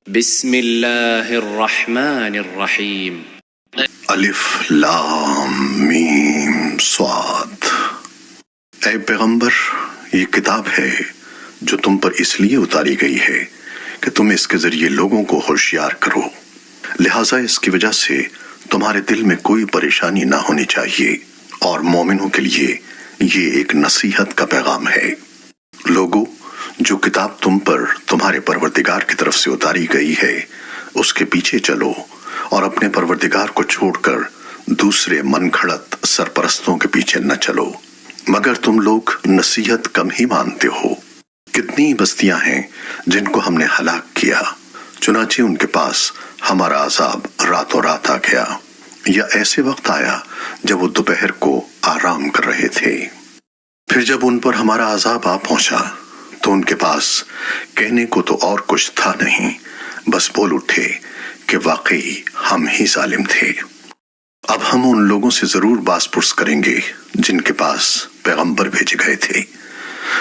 بسم اللہ الرحمن الرحیم الف لام میم صاد۔ اے پیغمبر، یہ کتاب ہے جو تم پر اس لیے اتاری گئی ہے کہ تم اس کے ذریعے لوگوں کو ہوشیار کرو، لہٰذا اس کی وجہ سے تمہارے دل میں کوئی پریشانی نہ ہونی چاہیے، اور مومنوں کے لیے یہ ایک نصیحت کا پیغام ہے۔ لوگو، جو کتاب تم پر تمہارے پروردگار کی طرف سے اتاری گئی ہے اس کے پیچھے چلو، اور اپنے پروردگار کو چھوڑ کر دوسرے من گھڑت سرپرستوں کے پیچھے نہ چلو، مگر تم لوگ نصیحت کم ہی مانتے ہو۔ کتنی بستیاں ہیں جن کو ہم نے ہلاک کیا، چنانچہ ان کے پاس ہمارا عذاب راتوں رات آ گیا، یا ایسے وقت آیا جب وہ دوپہر کو آرام کر رہے تھے۔ پھر جب ان پر ہمارا عذاب آ پہنچا تو ان کے پاس کہنے کو تو اور کچھ تھا نہیں، بس بول اٹھے کہ واقعی ہم ہی ظالم تھے۔ اب ہم ان لوگوں سے ضرور باز پرس کریں گے جن کے پاس پیغمبر بھیجے گئے تھے،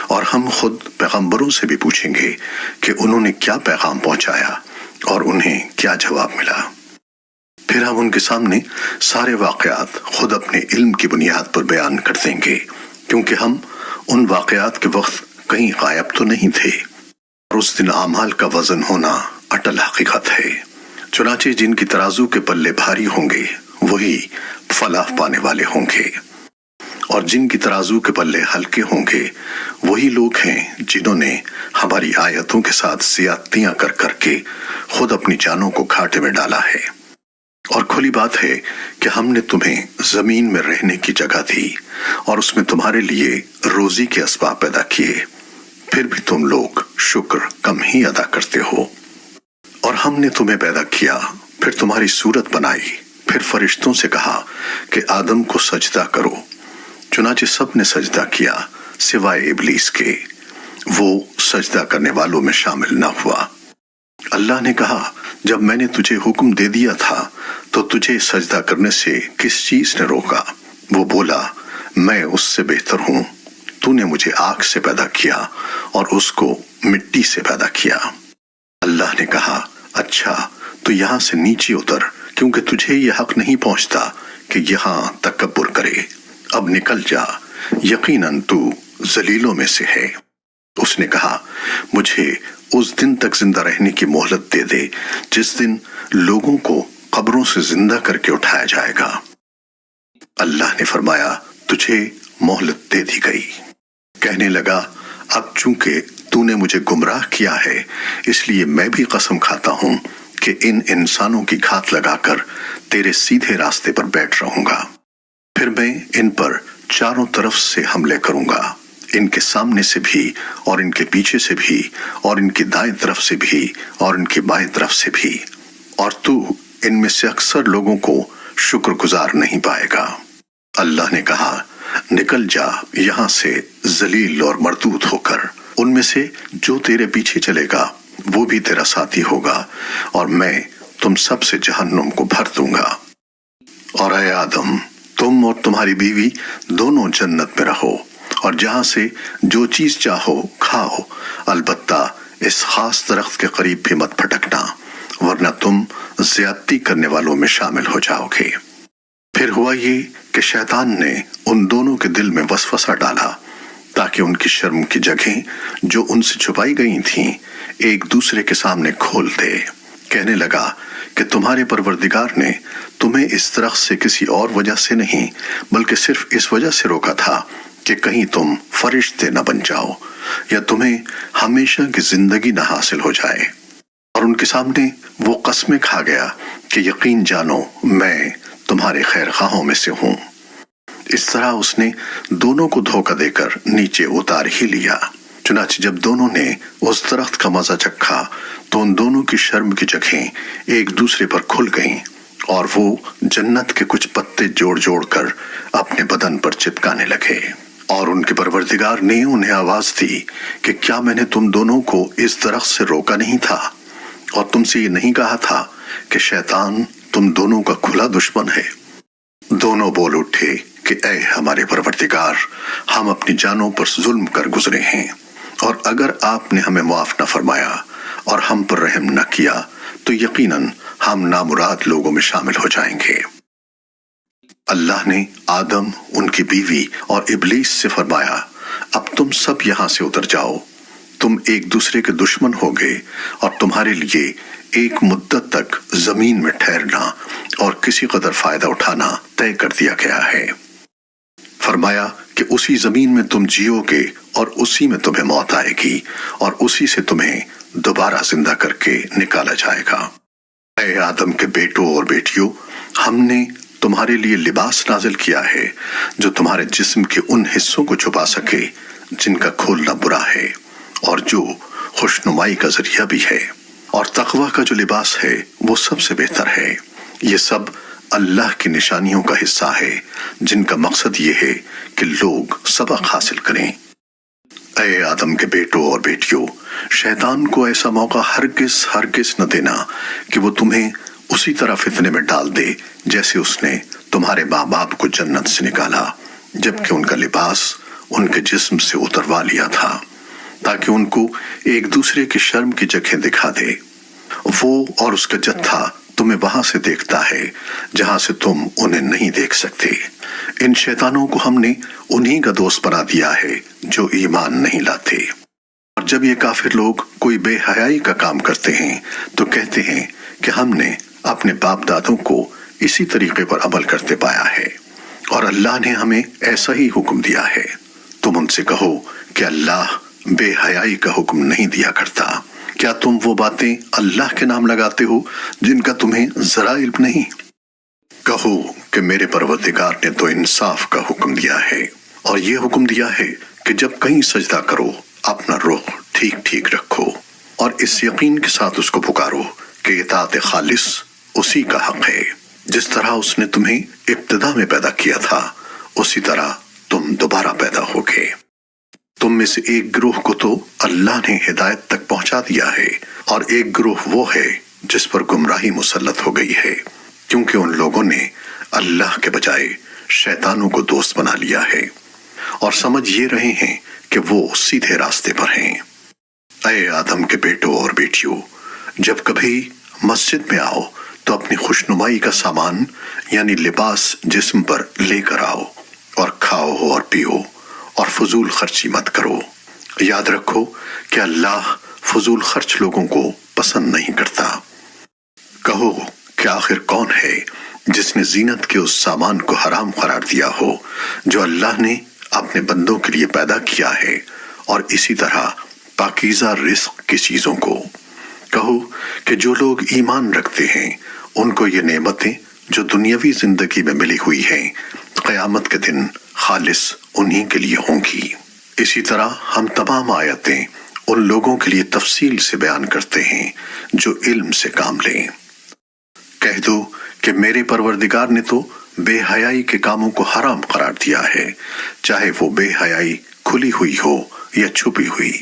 اور ہم خود پیغمبروں سے بھی پوچھیں گے کہ انہوں نے کیا پیغام پہنچایا اور انہیں کیا جواب ملا۔ پھر ہم ان کے سامنے سارے واقعات خود اپنے علم کی بنیاد پر بیان کر دیں گے، کیونکہ ہم ان واقعات کے وقت کہیں غائب تو نہیں تھے، اور اس دن اعمال کا وزن ہونا اٹل حقیقت ہے۔ چنانچہ جن کی ترازو کے پلے بھاری ہوں گے وہی فلاح پانے والے ہوں گے، اور جن کی ترازو کے پلے ہلکے ہوں گے وہی لوگ ہیں جنہوں نے ہماری آیتوں کے ساتھ زیادتیاں کر کر کے خود اپنی جانوں کو گھاٹے میں ڈالا ہے۔ اور کھلی بات ہے کہ ہم نے تمہیں زمین میں رہنے کی جگہ دی، اور اس میں تمہارے لیے روزی کے اسباب پیدا کیے، پھر بھی تم لوگ شکر کم ہی ادا کرتے ہو۔ اور ہم نے تمہیں پیدا کیا، پھر تمہاری صورت بنائی، پھر فرشتوں سے کہا کہ آدم کو سجدہ کرو، چنانچہ سب نے سجدہ کیا سوائے ابلیس کے، وہ سجدہ کرنے والوں میں شامل نہ ہوا۔ اللہ نے کہا، جب میں نے تجھے حکم دے دیا تھا تو تجھے سجدہ کرنے سے کس چیز نے روکا؟ وہ بولا، میں اس سے بہتر ہوں، تو نے مجھے آگ سے پیدا کیا اور اس کو مٹی سے پیدا کیا۔ اللہ نے کہا، اچھا تو یہاں سے نیچے اتر، کیونکہ تجھے یہ حق نہیں پہنچتا کہ یہاں تکبر کرے، اب نکل جا، یقیناً تو ذلیلوں میں سے ہے۔ اس نے کہا، مجھے اس دن تک زندہ رہنے کی مہلت دے دے جس دن لوگوں کو قبروں سے زندہ کر کے اٹھایا جائے گا۔ اللہ نے فرمایا، تجھے مہلت دے دی گئی۔ کہنے لگا، اب چونکہ تو نے مجھے گمراہ کیا ہے اس لیے میں بھی قسم کھاتا ہوں کہ ان انسانوں کی گھات لگا کر تیرے سیدھے راستے پر بیٹھ رہوں گا، پھر میں ان پر چاروں طرف سے حملے کروں گا، ان کے سامنے سے بھی اور ان کے پیچھے سے بھی اور ان کی دائیں طرف سے بھی اور ان کی بائیں طرف سے بھی، اور تو ان میں سے اکثر لوگوں کو شکر گزار نہیں پائے گا۔ اللہ نے کہا، نکل جا یہاں سے ذلیل اور مردود ہو کر، ان میں سے جو تیرے پیچھے چلے گا وہ بھی تیرا ساتھی ہوگا، اور میں تم سب سے جہنم کو بھر دوں گا۔ اور اے آدم، تم اور تمہاری بیوی دونوں جنت میں رہو، اور جہاں سے جو چیز چاہو کھاؤ، البتہ اس خاص درخت کے قریب بھی مت پھٹکنا، ورنہ تم زیادتی کرنے والوں میں شامل ہو جاؤ گے۔ پھر ہوا یہ کہ شیطان نے ان دونوں کے دل میں وسوسہ ڈالا تاکہ ان کی شرم کی جگہیں جو ان سے چھپائی گئی تھیں ایک دوسرے کے سامنے کھول دے۔ کہنے لگا کہ تمہارے پروردگار نے تمہیں اس درخت سے کسی اور وجہ سے نہیں بلکہ صرف اس وجہ سے روکا تھا کہ کہیں تم فرشتے نہ بن جاؤ یا تمہیں ہمیشہ کی زندگی نہ حاصل ہو جائے۔ اور ان کے سامنے وہ قسمیں کھا گیا کہ یقین جانو میں تمہارے خیر خواہوں میں سے ہوں۔ اس طرح اس نے دونوں کو دھوکہ دے کر نیچے اتار ہی لیا۔ چنانچہ جب دونوں نے اس درخت کا مزہ چکھا تو ان دونوں کی شرم کی جگہیں ایک دوسرے پر کھل گئیں، اور وہ جنت کے کچھ پتے جوڑ جوڑ کر اپنے بدن پر چپکانے لگے۔ اور ان کے پروردگار نے انہیں آواز دی کہ کیا میں نے تم دونوں کو اس درخت سے روکا نہیں تھا، اور تم سے یہ نہیں کہا تھا کہ شیطان تم دونوں کا کھلا دشمن ہے؟ دونوں بول اٹھے کہ اے ہمارے پروردگار، ہم اپنی جانوں پر ظلم کر گزرے ہیں، اور اگر آپ نے ہمیں معاف نہ فرمایا اور ہم پر رحم نہ کیا تو یقیناً ہم نامراد لوگوں میں شامل ہو جائیں گے۔ اللہ نے آدم، ان کی بیوی اور ابلیس سے فرمایا، اب تم سب یہاں سے اتر جاؤ، تم ایک دوسرے کے دشمن ہوگے اور تمہارے لیے ایک مدت تک زمین میں ٹھہرنا اور کسی قدر فائدہ اٹھانا طے کر دیا گیا ہے۔ فرمایا کہ اسی زمین میں تم جیو گے اور اسی میں تمہیں موت آئے گی اور اسی سے تمہیں دوبارہ زندہ کر کے نکالا جائے گا۔ اے آدم کے بیٹوں اور بیٹیوں، ہم نے تمہارے لیے لباس نازل کیا ہے جو تمہارے جسم کے ان حصوں کو چھپا سکے جن کا کھولنا برا ہے اور جو خوشنمائی کا ذریعہ بھی ہے، اور تقوی کا جو لباس ہے وہ سب سے بہتر ہے۔ یہ سب اللہ کی نشانیوں کا حصہ ہے جن کا مقصد یہ ہے کہ لوگ سبق حاصل کریں۔ اے آدم کے بیٹوں اور بیٹیوں، شیطان کو ایسا موقع ہرگز نہ دینا کہ وہ تمہیں اسی طرح فتنے میں ڈال دے جیسے اس نے تمہارے ماں باپ کو جنت سے نکالا جبکہ ان کا لباس ان کے جسم سے اتروا لیا تھا تاکہ ان کو ایک دوسرے کی شرم کی جگہ دکھا دے۔ وہ اور اس کا جتھا تمہیں وہاں سے دیکھتا ہے جہاں سے تم انہیں نہیں دیکھ سکتے۔ ان شیطانوں کو ہم نے انہی کا دوست بنا دیا ہے جو ایمان نہیں لاتے۔ اور جب یہ کافر لوگ کوئی بے حیائی کا کام کرتے ہیں تو کہتے ہیں کہ ہم نے اپنے باپ دادوں کو اسی طریقے پر عمل کرتے پایا ہے اور اللہ نے ہمیں ایسا ہی حکم دیا ہے۔ تم ان سے کہو کہ اللہ بے حیائی کا حکم نہیں دیا کرتا۔ کیا تم وہ باتیں اللہ کے نام لگاتے ہو جن کا تمہیں ذرا علم نہیں؟ کہو کہ میرے پروردگار نے تو انصاف کا حکم دیا ہے اور یہ حکم دیا ہے کہ جب کہیں سجدہ کرو اپنا رخ ٹھیک رکھو اور اس یقین کے ساتھ اس کو پکارو کہ اطاعت خالص اسی کا حق ہے۔ جس طرح اس نے تمہیں ابتدا میں پیدا کیا تھا اسی طرح تم دوبارہ پیدا ہوگے۔ تم میں سے ایک گروہ کو تو اللہ نے ہدایت تک پہنچا دیا ہے اور ایک گروہ وہ ہے جس پر گمراہی مسلط ہو گئی ہے، کیونکہ ان لوگوں نے اللہ کے بجائے شیطانوں کو دوست بنا لیا ہے اور سمجھ یہ رہے ہیں کہ وہ سیدھے راستے پر ہیں۔ اے آدم کے بیٹوں اور بیٹیوں، جب کبھی مسجد میں آؤ تو اپنی خوشنمائی کا سامان یعنی لباس جسم پر لے کر آؤ اور کھاؤ اور پیو اور فضول خرچی مت کرو۔ یاد رکھو کہ اللہ فضول خرچ لوگوں کو پسند نہیں کرتا۔ کہو کہ آخر کون ہے جس نے زینت کے اس سامان کو حرام قرار دیا ہو جو اللہ نے اپنے بندوں کے لیے پیدا کیا ہے، اور اسی طرح پاکیزہ رزق کی چیزوں کو۔ کہو کہ جو لوگ ایمان رکھتے ہیں ان کو یہ نعمتیں جو دنیاوی زندگی میں ملی ہوئی ہیں قیامت کے دن خالص انہی کے لیے ہوں گی۔ اسی طرح ہم تمام آیتیں ان لوگوں کے لیے تفصیل سے بیان کرتے ہیں جو علم سے کام لیں۔ کہہ دو کہ میرے پروردگار نے تو بے حیائی کے کاموں کو حرام قرار دیا ہے، چاہے وہ بے حیائی کھلی ہوئی ہو یا چھپی ہوئی،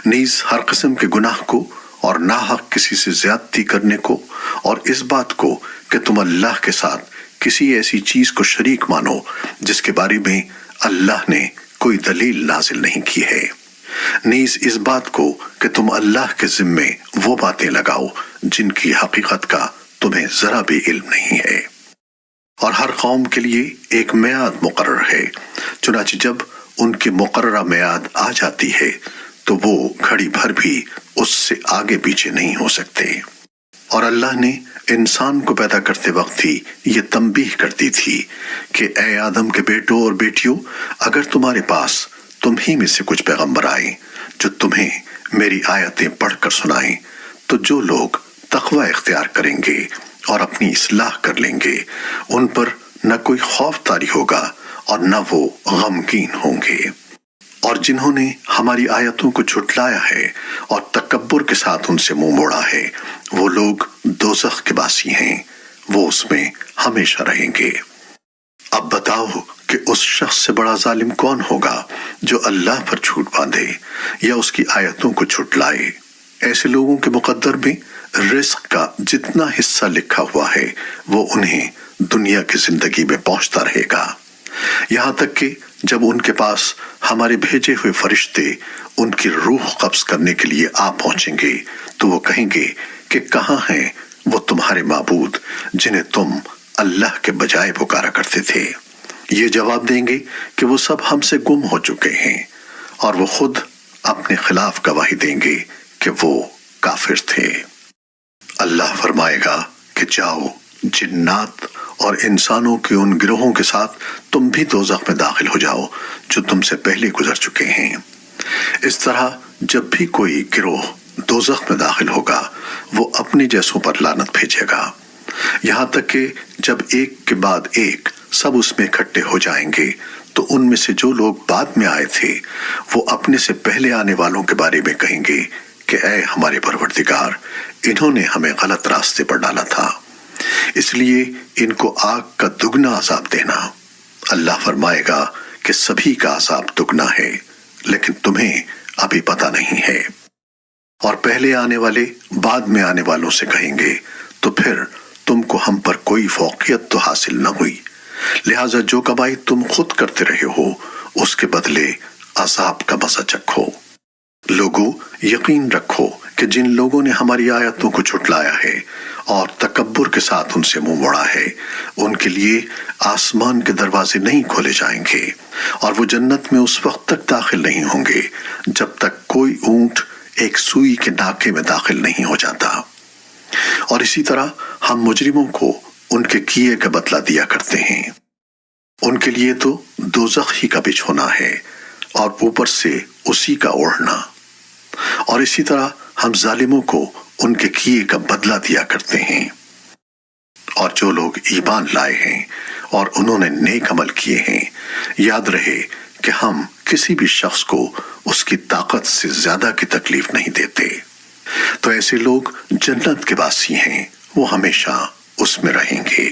نیز ہر قسم کے گناہ کو اور ناحق کسی سے زیادتی کرنے کو، اور اس بات کو کہ تم اللہ کے ساتھ کسی ایسی چیز کو شریک مانو جس کے بارے میں اللہ نے کوئی دلیل نازل نہیں کی ہے، نیز اس بات کو کہ تم اللہ کے ذمے وہ باتیں لگاؤ جن کی حقیقت کا تمہیں ذرا بھی علم نہیں ہے۔ اور ہر قوم کے لیے ایک میعاد مقرر ہے، چنانچہ جب ان کی مقررہ میعاد آ جاتی ہے تو وہ گھڑی بھر بھی اس سے آگے پیچھے نہیں ہو سکتے۔ اور اللہ نے انسان کو پیدا کرتے وقت ہی یہ تنبیہ کر دی تھی کہ اے آدم کے بیٹوں اور بیٹیوں، اگر تمہارے پاس تم ہی میں سے کچھ پیغمبر آئیں جو تمہیں میری آیتیں پڑھ کر سنائیں تو جو لوگ تقوی اختیار کریں گے اور اپنی اصلاح کر لیں گے ان پر نہ کوئی خوف طاری ہوگا اور نہ وہ غمگین ہوں گے۔ اور جنہوں نے ہماری آیتوں کو جھٹلایا ہے اور تکبر کے ساتھ ان سے منہ موڑا ہے وہ لوگ دوزخ کے باسی ہیں، وہ اس میں ہمیشہ رہیں گے۔ اب بتاؤ کہ اس شخص سے بڑا ظالم کون ہوگا جو اللہ پر جھوٹ باندھے یا اس کی آیتوں کو جھٹلائے۔ ایسے لوگوں کے مقدر میں رزق کا جتنا حصہ لکھا ہوا ہے وہ انہیں دنیا کی زندگی میں پہنچتا رہے گا، یہاں تک کہ جب ان کے پاس ہمارے بھیجے ہوئے فرشتے ان کی روح قبض کرنے کے لیے آ پہنچیں گے تو وہ کہیں گے کہ کہاں ہیں وہ تمہارے معبود جنہیں تم اللہ کے بجائے پکارا کرتے تھے؟ یہ جواب دیں گے کہ وہ سب ہم سے گم ہو چکے ہیں، اور وہ خود اپنے خلاف گواہی دیں گے کہ وہ کافر تھے۔ اللہ فرمائے گا کہ جاؤ، جنات اور انسانوں کے ان گروہوں کے ساتھ تم بھی دوزخ میں داخل ہو جاؤ جو تم سے پہلے گزر چکے ہیں۔ اس طرح جب بھی کوئی گروہ دوزخ میں داخل ہوگا وہ اپنے جیسوں پر لعنت بھیجے گا، یہاں تک کہ جب ایک کے بعد ایک سب اس میں اکٹھے ہو جائیں گے تو ان میں سے جو لوگ بعد میں آئے تھے وہ اپنے سے پہلے آنے والوں کے بارے میں کہیں گے کہ اے ہمارے پروردگار، انہوں نے ہمیں غلط راستے پر ڈالا تھا، اس لیے ان کو آگ کا دگنا عذاب دینا۔ اللہ فرمائے گا کہ سبھی کا عذاب دگنا ہے، لیکن تمہیں ابھی پتہ نہیں ہے۔ اور پہلے آنے والے بعد میں آنے والوں سے کہیں گے تو پھر تم کو ہم پر کوئی فوقیت تو حاصل نہ ہوئی، لہٰذا جو کمائی تم خود کرتے رہے ہو اس کے بدلے عذاب کا مزہ چکھو۔ لوگو، یقین رکھو کہ جن لوگوں نے ہماری آیتوں کو جھٹلایا ہے اور تکبر کے ساتھ ان سے منہ موڑا ہے، ان کے لیے آسمان کے دروازے نہیں کھولے جائیں گے، اور وہ جنت میں اس وقت تک داخل نہیں ہوں گے جب تک کوئی اونٹ ایک سوئی کے ناکے میں داخل نہیں ہو جاتا۔ اور اسی طرح ہم مجرموں کو ان کے کیے کا بدلہ دیا کرتے ہیں۔ ان کے لیے تو دوزخ ہی کا بچھونا ہے اور اوپر سے اسی کا اوڑھنا۔ اور اسی طرح ہم ظالموں کو ان کے کیے کا بدلہ دیا کرتے ہیں۔ اور جو لوگ ایمان لائے ہیں اور انہوں نے نیک عمل کیے ہیں، یاد رہے کہ ہم کسی بھی شخص کو اس کی طاقت سے زیادہ کی تکلیف نہیں دیتے، تو ایسے لوگ جنت کے واسی ہیں، وہ ہمیشہ اس میں رہیں گے۔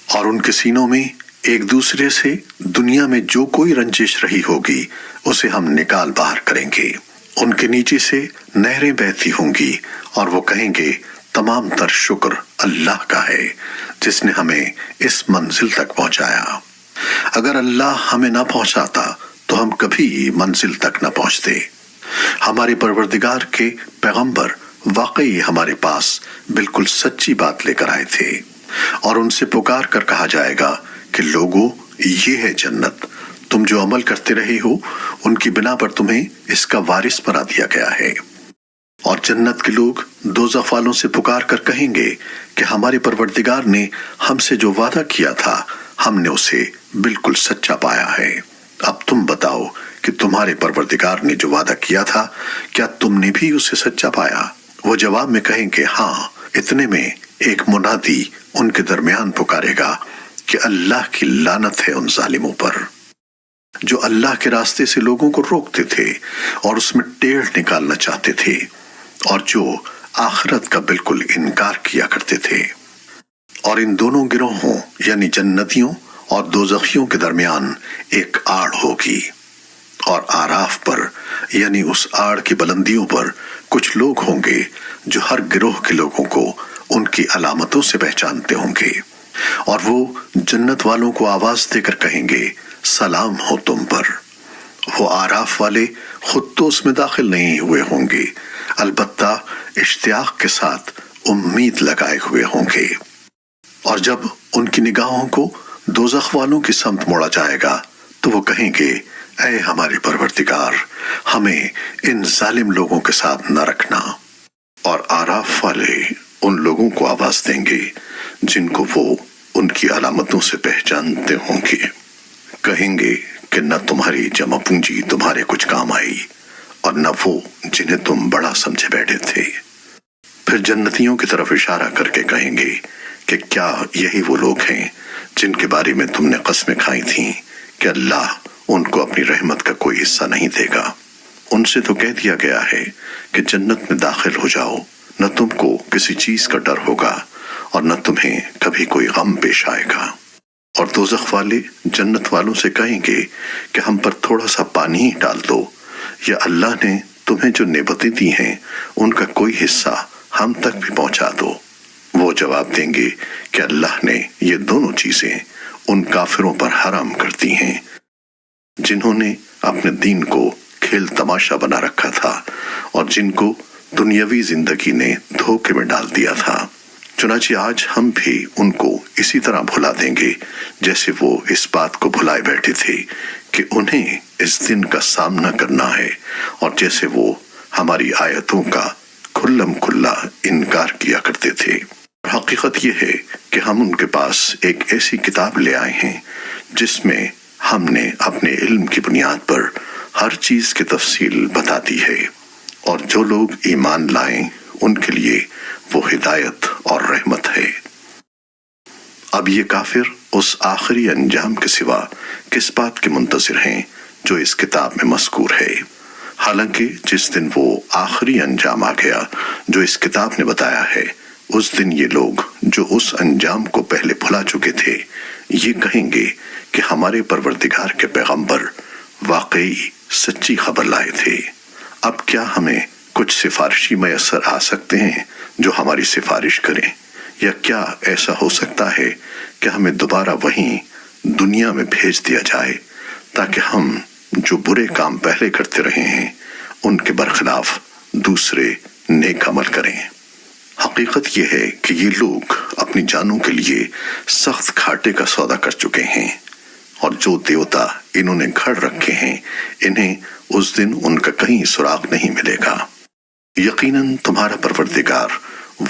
اور ان کے سینوں میں ایک دوسرے سے دنیا میں جو کوئی رنجش رہی ہوگی اسے ہم نکال باہر کریں گے۔ ان کے نیچے سے نہریں بہتی ہوں گی اور وہ کہیں گے تمام تر شکر اللہ کا ہے جس نے ہمیں اس منزل تک پہنچایا۔ اگر اللہ ہمیں نہ پہنچاتا تو ہم کبھی منزل تک نہ پہنچتے۔ ہمارے پروردگار کے پیغمبر واقعی ہمارے پاس بالکل سچی بات لے کر آئے تھے، اور ان سے پکار کر کہا جائے گا کہ لوگو، یہ ہے جنت، تم جو عمل کرتے رہے ہو ان کی بنا پر تمہیں اس کا وارث بنا دیا گیا ہے۔ اور جنت کے لوگ دوزخ والوں سے پکار کر کہیں گے کہ ہمارے پروردگار نے ہم سے جو وعدہ کیا تھا ہم نے اسے بالکل سچا پایا ہے۔ اب تم بتاؤ کہ تمہارے پروردگار نے جو وعدہ کیا تھا کیا تم نے بھی اسے سچا پایا؟ وہ جواب میں کہیں کہ ہاں۔ اتنے میں ایک منادی ان کے درمیان پکارے گا کہ اللہ کی لعنت ہے ان ظالموں پر جو اللہ کے راستے سے لوگوں کو روکتے تھے اور اس میں ٹیڑھ نکالنا چاہتے تھے، اور جو آخرت کا بالکل انکار کیا کرتے تھے۔ اور ان دونوں گروہوں یعنی جنتیوں اور دوزخیوں کے درمیان ایک آڑ ہوگی، اور آراف پر یعنی اس آڑ کی بلندیوں پر کچھ لوگ ہوں گے جو ہر گروہ کے لوگوں کو ان کی علامتوں سے پہچانتے ہوں گے، اور وہ جنت والوں کو آواز دے کر کہیں گے سلام ہو تم پر۔ وہ آراف والے خود تو اس میں داخل نہیں ہوئے ہوں گے، البتہ اشتیاق کے ساتھ امید لگائے ہوئے ہوں گے۔ اور جب ان کی نگاہوں کو دوزخ والوں کی سمت موڑا جائے گا تو وہ کہیں گے اے ہمارے پروردگار، ہمیں ان ظالم لوگوں کے ساتھ نہ رکھنا۔ اور آراف والے ان لوگوں کو آواز دیں گے جن کو وہ ان کی علامتوں سے پہچانتے ہوں گے، کہیں گے کہ نہ تمہاری جمع پونجی تمہارے کچھ کام آئی اور نہ وہ جنہیں تم بڑا سمجھے بیٹھے تھے۔ پھر جنتیوں کی طرف اشارہ کر کے کہیں گے کہ کیا یہی وہ لوگ ہیں جن کے بارے میں تم نے قسمیں کھائی تھیں کہ اللہ ان کو اپنی رحمت کا کوئی حصہ نہیں دے گا؟ ان سے تو کہہ دیا گیا ہے کہ جنت میں داخل ہو جاؤ، نہ تم کو کسی چیز کا ڈر ہوگا اور نہ تمہیں کبھی کوئی غم پیش آئے گا۔ اور دوزخ والے جنت والوں سے کہیں گے کہ ہم پر تھوڑا سا پانی ہی ڈال دو، یا اللہ نے تمہیں جو نعمتیں دی ہیں ان کا کوئی حصہ ہم تک بھی پہنچا دو۔ وہ جواب دیں گے کہ اللہ نے یہ دونوں چیزیں ان کافروں پر حرام کرتی ہیں جنہوں نے اپنے دین کو کھیل تماشا بنا رکھا تھا اور جن کو دنیاوی زندگی نے دھوکے میں ڈال دیا تھا۔ چنانچہ آج ہم بھی ان کو اسی طرح بھلا دیں گے جیسے وہ اس بات کو بھلائے بیٹھے تھے کہ انہیں اس دن کا سامنا کرنا ہے، اور جیسے وہ ہماری آیتوں کا کھلم کھلا انکار کیا کرتے تھے۔ حقیقت یہ ہے کہ ہم ان کے پاس ایک ایسی کتاب لے آئے ہیں جس میں ہم نے اپنے علم کی بنیاد پر ہر چیز کی تفصیل بتا دی ہے، اور جو لوگ ایمان لائیں ان کے لیے وہ ہدایت اور رحمت ہے۔ اب یہ کافر اس آخری انجام کے سوا کس بات کے منتظر ہیں جو اس کتاب میں مذکور ہے؟ حالانکہ جس دن وہ آخری انجام آ گیا جو اس کتاب نے بتایا ہے، اس دن یہ لوگ جو اس انجام کو پہلے بھلا چکے تھے یہ کہیں گے کہ ہمارے پروردگار کے پیغمبر واقعی سچی خبر لائے تھے۔ اب کیا ہمیں کچھ سفارشی میسر آ سکتے ہیں جو ہماری سفارش کریں، یا کیا ایسا ہو سکتا ہے کہ ہمیں دوبارہ وہیں دنیا میں بھیج دیا جائے تاکہ ہم جو برے کام پہلے کرتے رہے ہیں ان کے برخلاف دوسرے نیک عمل کریں۔ حقیقت یہ ہے کہ یہ لوگ اپنی جانوں کے لیے سخت گھاٹے کا سودا کر چکے ہیں، اور جو دیوتا انہوں نے گھڑ رکھے ہیں انہیں اس دن ان کا کہیں سراغ نہیں ملے گا۔ یقیناً تمہارا پروردگار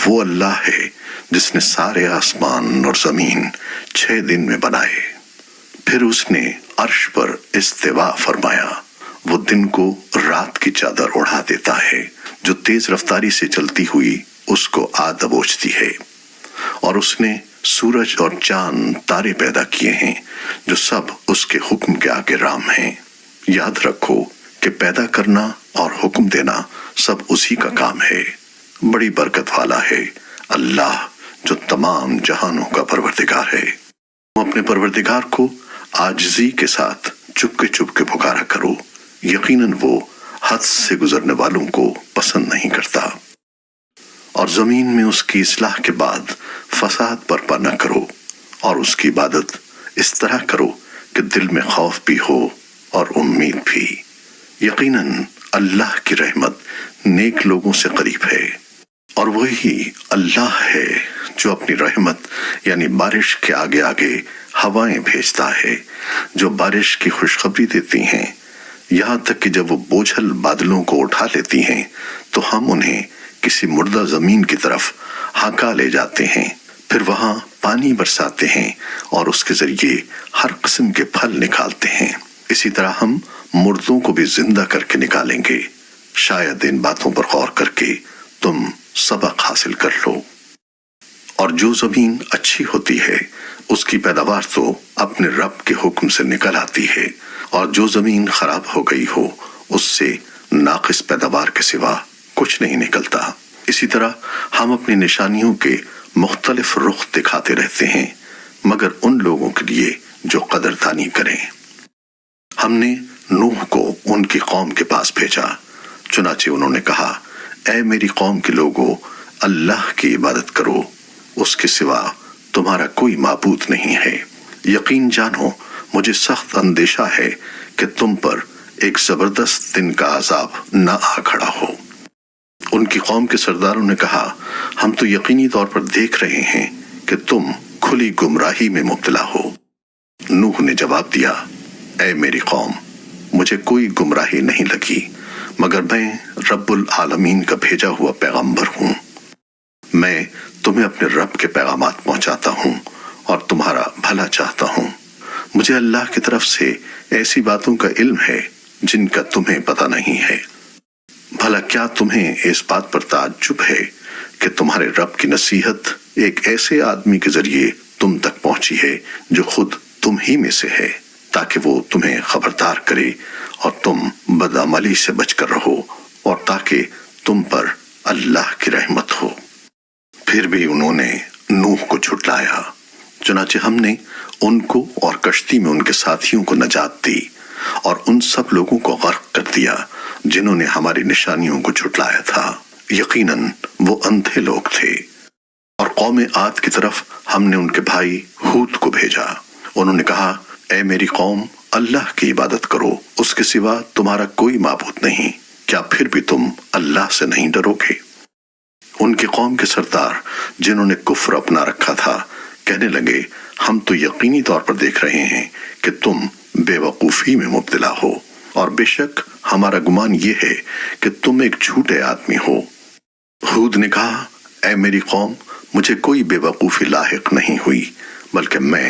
وہ اللہ ہے جس نے سارے آسمان اور زمین 6 دن میں بنائے، پھر اس نے عرش پر استوا فرمایا۔ وہ دن کو رات کی چادر اڑا دیتا ہے جو تیز رفتاری سے چلتی ہوئی اس کو آ دبوچتی ہے، اور اس نے سورج اور چاند تارے پیدا کیے ہیں جو سب اس کے حکم کے آگے رام ہیں۔ یاد رکھو کہ پیدا کرنا اور حکم دینا سب اسی کا کام ہے۔ بڑی برکت والا ہے اللہ جو تمام جہانوں کا پروردگار ہے۔ تم اپنے پروردگار کو عاجزی کے ساتھ چپکے چپکے پکارا کرو، یقیناً وہ حد سے گزرنے والوں کو پسند نہیں کرتا۔ اور زمین میں اس کی اصلاح کے بعد فساد برپا نہ کرو، اور اس کی عبادت اس طرح کرو کہ دل میں خوف بھی ہو اور امید بھی۔ یقیناً اللہ کی رحمت نیک لوگوں سے قریب ہے، اور وہی اللہ ہے جو اپنی رحمت یعنی بارش کے آگے آگے ہوائیں بھیجتا ہے جو بارش کی خوشخبری دیتی ہیں، یہاں تک کہ جب وہ بوجھل بادلوں کو اٹھا لیتی ہیں تو ہم انہیں کسی مردہ زمین کی طرف ہانکا لے جاتے ہیں، پھر وہاں پانی برساتے ہیں اور اس کے ذریعے ہر قسم کے پھل نکالتے ہیں۔ اسی طرح ہم مردوں کو بھی زندہ کر کے نکالیں گے۔ شاید ان باتوں پر غور کر کے تم سبق حاصل کر لو۔ اور جو زمین اچھی ہوتی ہے اس کی پیداوار تو اپنے رب کے حکم سے نکل آتی ہے، اور جو زمین خراب ہو گئی ہو اس سے ناقص پیداوار کے سوا کچھ نہیں نکلتا۔ اسی طرح ہم اپنی نشانیوں کے مختلف رخ دکھاتے رہتے ہیں مگر ان لوگوں کے لیے جو قدردانی کریں۔ ہم نے نوح کو ان کی قوم کے پاس بھیجا، چنانچہ انہوں نے کہا، اے میری قوم کے لوگو، اللہ کی عبادت کرو، اس کے سوا تمہارا کوئی معبود نہیں ہے۔ یقین جانو مجھے سخت اندیشہ ہے کہ تم پر ایک زبردست دن کا عذاب نہ آ کھڑا ہو۔ ان کی قوم کے سرداروں نے کہا، ہم تو یقینی طور پر دیکھ رہے ہیں کہ تم کھلی گمراہی میں مبتلا ہو۔ نوح نے جواب دیا، اے میری قوم، مجھے کوئی گمراہی نہیں لگی مگر میں رب العالمین کا بھیجا ہوا پیغمبر ہوں۔ میں تمہیں اپنے رب کے پیغامات پہنچاتا ہوں اور تمہارا بھلا چاہتا ہوں۔ مجھے اللہ کی طرف سے ایسی باتوں کا علم ہے جن کا تمہیں پتہ نہیں ہے۔ بھلا کیا تمہیں اس بات پر تعجب ہے کہ تمہارے رب کی نصیحت ایک ایسے آدمی کے ذریعے تم تک پہنچی ہے جو خود تم ہی میں سے ہے، تاکہ وہ تمہیں خبردار کرے اور تم بدعملی سے بچ کر رہو، اور تاکہ تم پر اللہ کی رحمت ہو۔ پھر بھی انہوں نے نوح کو جھٹلایا، چنانچہ ہم نے ان کو اور کشتی میں ان کے ساتھیوں کو نجات دی اور ان سب لوگوں کو غرق کر دیا جنہوں نے ہماری نشانیوں کو جھٹلایا تھا۔ یقیناً وہ اندھے لوگ تھے۔ اور قوم عاد کی طرف ہم نے ان کے بھائی ہود کو بھیجا، انہوں نے کہا اے میری قوم اللہ کی عبادت کرو، اس کے سوا تمہارا کوئی معبود نہیں، کیا پھر بھی تم اللہ سے نہیں ڈرو گے؟ ان کی قوم کے سردار جنہوں نے کفر اپنا رکھا تھا کہنے لگے ہم تو یقینی طور پر دیکھ رہے ہیں کہ تم بے وقوفی میں مبتلا ہو، اور بے شک ہمارا گمان یہ ہے کہ تم ایک جھوٹے آدمی ہو۔ ہود نے کہا اے میری قوم مجھے کوئی بے وقوفی لاحق نہیں ہوئی، بلکہ میں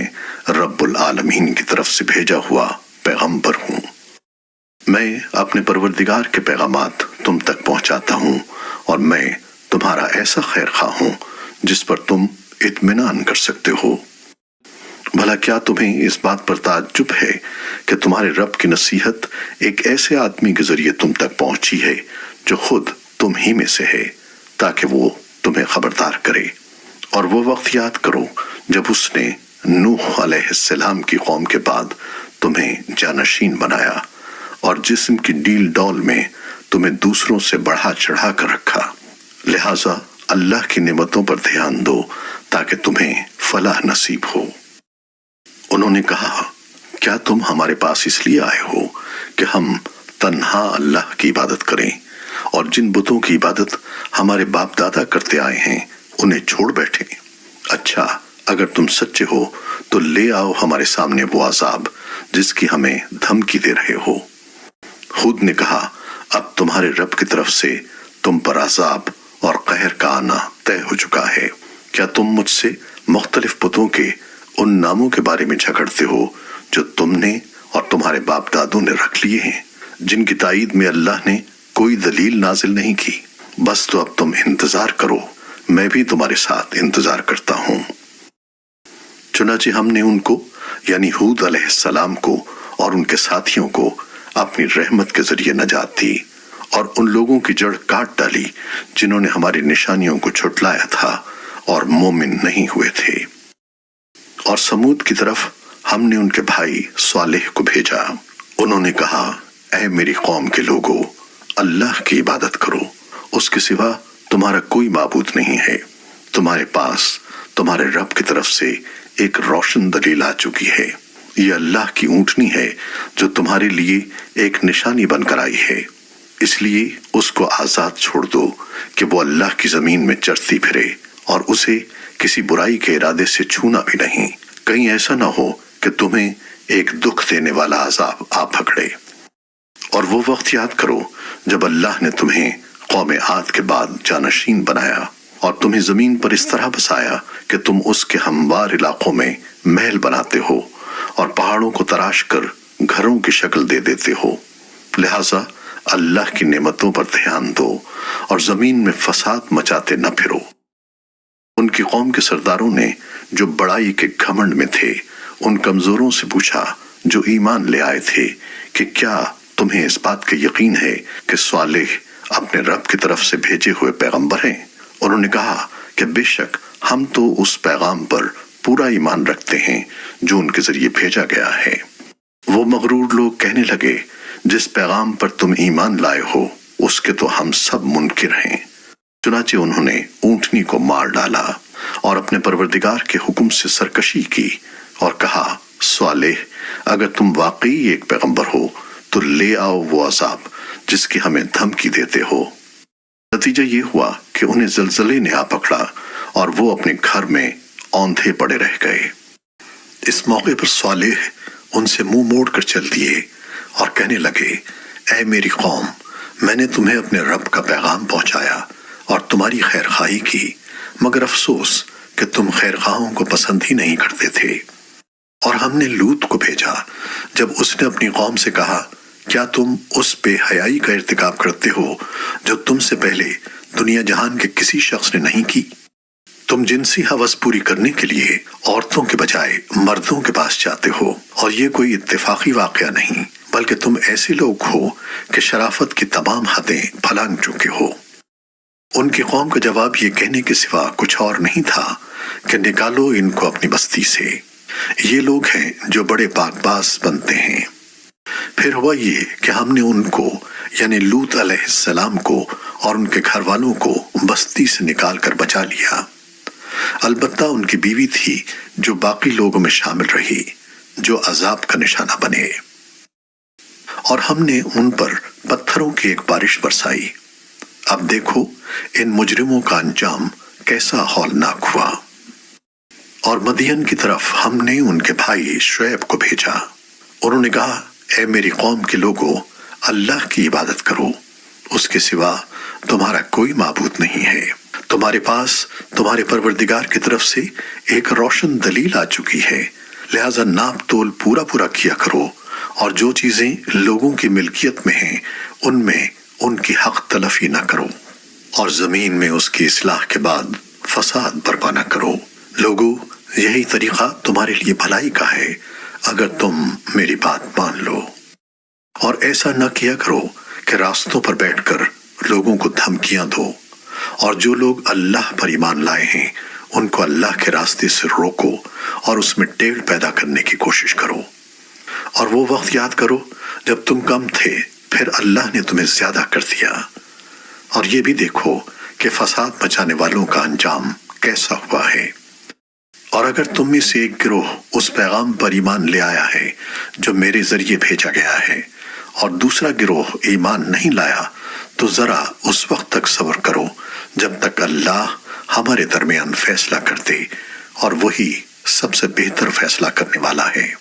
رب العالمین کی طرف سے بھیجا ہوا پیغمبر ہوں۔ میں اپنے پروردگار کے پیغامات تم تک پہنچاتا ہوں، اور میں تمہارا ایسا خیر خواہ ہوں جس پر تم اطمینان کر سکتے ہو۔ بھلا کیا تمہیں اس بات پر تعجب ہے کہ تمہارے رب کی نصیحت ایک ایسے آدمی کے ذریعے تم تک پہنچی ہے جو خود تم ہی میں سے ہے، تاکہ وہ تمہیں خبردار کرے؟ اور وہ وقت یاد کرو جب اس نے نوح علیہ السلام کی قوم کے بعد تمہیں جانشین بنایا اور جسم کی ڈیل ڈول میں تمہیں دوسروں سے بڑھا چڑھا کر رکھا، لہٰذا اللہ کی نعمتوں پر دھیان دو تاکہ تمہیں فلاح نصیب ہو۔ انہوں نے کہا کیا تم ہمارے پاس اس لیے آئے ہو کہ ہم تنہا اللہ کی عبادت کریں اور جن بتوں کی عبادت ہمارے باپ دادا کرتے آئے ہیں انہیں چھوڑ بیٹھیں؟ اچھا اگر تم سچے ہو تو لے آؤ ہمارے سامنے وہ عذاب جس کی ہمیں دھمکی دے رہے ہو۔ ہود نے کہا اب تمہارے رب کی طرف سے تم پر عذاب اور قہر کا آنا طے ہو چکا ہے۔ کیا تم مجھ سے مختلف بتوں کے ان ناموں کے بارے میں جھگڑتے ہو جو تم نے اور تمہارے باپ دادوں نے رکھ لیے ہیں، جن کی تائید میں اللہ نے کوئی دلیل نازل نہیں کی؟ بس تو اب تم انتظار کرو، میں بھی تمہارے ساتھ انتظار کرتا ہوں۔ چنانچہ ہم نے ان کو یعنی ہود علیہ السلام کو اور ان کے ساتھیوں کو اپنی رحمت کے ذریعے نجات دی، اور ان لوگوں کی جڑ کاٹ ڈالی جنہوں نے ہماری نشانیوں کو جھٹلایا تھا اور مومن نہیں ہوئے تھے۔ اور سمود کی طرف ہم نے ان کے بھائی صالح کو بھیجا۔ انہوں نے کہا اے میری قوم کے لوگو اللہ کی عبادت کرو، اس کے سوا تمہارا کوئی معبود نہیں ہے۔ تمہارے پاس تمہارے رب کی طرف سے ایک روشن دلیل آ چکی ہے، یہ اللہ کی اونٹنی ہے جو تمہارے لیے ایک نشانی بن کر آئی ہے، اس لیے اس کو آزاد چھوڑ دو کہ وہ اللہ کی زمین میں چرتی پھرے، اور اسے کسی برائی کے ارادے سے چھونا بھی نہیں، کہیں ایسا نہ ہو کہ تمہیں ایک دکھ دینے والا عذاب آ پکڑے۔ اور وہ وقت یاد کرو جب اللہ نے تمہیں قوم عاد کے بعد جانشین بنایا اور تمہیں زمین پر اس طرح بسایا کہ تم اس کے ہموار علاقوں میں محل بناتے ہو اور پہاڑوں کو تراش کر گھروں کی شکل دے دیتے ہو، لہٰذا اللہ کی نعمتوں پر دھیان دو اور زمین میں فساد مچاتے نہ پھرو۔ ان کی قوم کے سرداروں نے جو بڑائی کے گھمنڈ میں تھے ان کمزوروں سے پوچھا جو ایمان لے آئے تھے کہ کیا تمہیں اس بات کا یقین ہے کہ صالح اپنے رب کی طرف سے بھیجے ہوئے پیغمبر ہیں؟ انہوں نے کہا کہ بے شک ہم تو اس پیغام پر پورا ایمان رکھتے ہیں جو ان کے ذریعے بھیجا گیا ہے۔ وہ مغرور لوگ کہنے لگے جس پیغام پر تم ایمان لائے ہو اس کے تو ہم سب منکر ہیں۔ چنانچہ انہوں نے اونٹنی کو مار ڈالا اور اپنے پروردگار کے حکم سے سرکشی کی اور کہا صالح اگر تم واقعی ایک پیغمبر ہو تو لے آؤ وہ عذاب جس کی ہمیں دھمکی دیتے ہو۔ نتیجہ یہ ہوا کہ انہیں زلزلے نے آ پکڑا اور وہ اپنے گھر میں اوندھے پڑے رہ گئے۔ اس موقع پر صالح ان سے منہ موڑ کر چل دیے اور کہنے لگے اے میری قوم میں نے تمہیں اپنے رب کا پیغام پہنچایا اور تمہاری خیر خواہی کی، مگر افسوس کہ تم خیر خواہوں کو پسند ہی نہیں کرتے تھے۔ اور ہم نے لوط کو بھیجا جب اس نے اپنی قوم سے کہا کیا تم اس بے حیائی کا ارتکاب کرتے ہو جو تم سے پہلے دنیا جہان کے کسی شخص نے نہیں کی؟ تم جنسی ہوس پوری کرنے کے لیے عورتوں کے بجائے مردوں کے پاس جاتے ہو، اور یہ کوئی اتفاقی واقعہ نہیں بلکہ تم ایسے لوگ ہو کہ شرافت کی تمام حدیں پھلانگ چکے ہو۔ ان کی قوم کا جواب یہ کہنے کے سوا کچھ اور نہیں تھا کہ نکالو ان کو اپنی بستی سے، یہ لوگ ہیں جو بڑے پاک باز بنتے ہیں۔ پھر ہوا یہ کہ ہم نے ان کو یعنی لوط علیہ السلام کو اور ان کے گھر والوں کو بستی سے نکال کر بچا لیا، البتہ ان کی بیوی تھی جو باقی لوگوں میں شامل رہی، جو عذاب کا نشانہ بنے۔ اور ہم نے ان پر پتھروں کی ایک بارش برسائی۔ اب دیکھو ان مجرموں کا انجام کیسا ہولناک ہوا۔ اور مدین کی طرف ہم نے ان کے بھائی شعیب کو بھیجا۔ انہوں نے کہا، اے میری قوم کے لوگو، اللہ کی عبادت کرو، اس کے سوا تمہارا کوئی معبود نہیں ہے۔ تمہارے پاس تمہارے پروردگار کی طرف سے ایک روشن دلیل آ چکی ہے، لہذا ناپ تول پورا پورا کیا کرو، اور جو چیزیں لوگوں کی ملکیت میں ہیں ان کی حق تلفی نہ کرو، اور زمین میں اس کی اصلاح کے بعد فساد برپا نہ کرو۔ لوگو، یہی طریقہ تمہارے لیے بھلائی کا ہے اگر تم میری بات مان لو۔ اور ایسا نہ کیا کرو کہ راستوں پر بیٹھ کر لوگوں کو دھمکیاں دو، اور جو لوگ اللہ پر ایمان لائے ہیں ان کو اللہ کے راستے سے روکو اور اس میں ٹیڑھ پیدا کرنے کی کوشش کرو۔ اور وہ وقت یاد کرو جب تم کم تھے، پھر اللہ نے تمہیں زیادہ کر دیا۔ اور یہ بھی دیکھو کہ فساد مچانے والوں کا انجام کیسا ہوا ہے۔ اور اگر تم میں سے ایک گروہ اس پیغام پر ایمان لے آیا ہے جو میرے ذریعے بھیجا گیا ہے، اور دوسرا گروہ ایمان نہیں لایا، تو ذرا اس وقت تک صبر کرو جب تک اللہ ہمارے درمیان فیصلہ کر دے، اور وہی سب سے بہتر فیصلہ کرنے والا ہے۔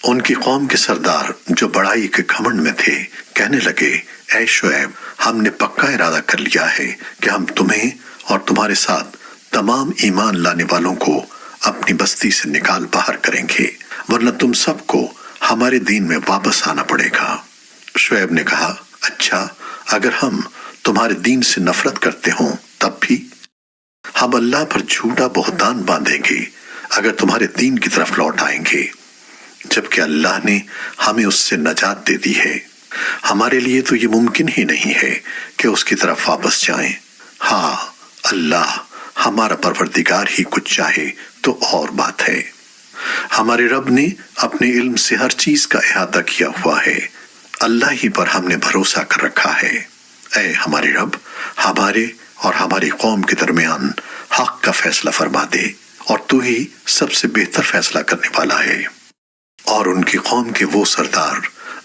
ان کی قوم کے سردار جو بڑائی کے گھمنڈ میں تھے کہنے لگے، اے شعیب، ہم نے پکا ارادہ کر لیا ہے کہ ہم تمہیں اور تمہارے ساتھ تمام ایمان لانے والوں کو اپنی بستی سے نکال باہر کریں گے، ورنہ تم سب کو ہمارے دین میں واپس آنا پڑے گا۔ شعیب نے کہا، اچھا، اگر ہم تمہارے دین سے نفرت کرتے ہوں تب بھی ہم اللہ پر جھوٹا بہتان باندھیں گے اگر تمہارے دین کی طرف لوٹ آئیں گے، جبکہ اللہ نے ہمیں اس سے نجات دے دی ہے۔ ہمارے لیے تو یہ ممکن ہی نہیں ہے کہ اس کی طرف واپس جائیں۔ ہاں، اللہ ہمارا پروردگار ہی کچھ چاہے تو اور بات ہے۔ ہمارے رب نے اپنے علم سے ہر چیز کا احاطہ کیا ہوا ہے، اللہ ہی پر ہم نے بھروسہ کر رکھا ہے۔ اے ہمارے رب، ہمارے اور ہماری قوم کے درمیان حق کا فیصلہ فرما دے، اور تو ہی سب سے بہتر فیصلہ کرنے والا ہے۔ اور ان کی قوم کے وہ سردار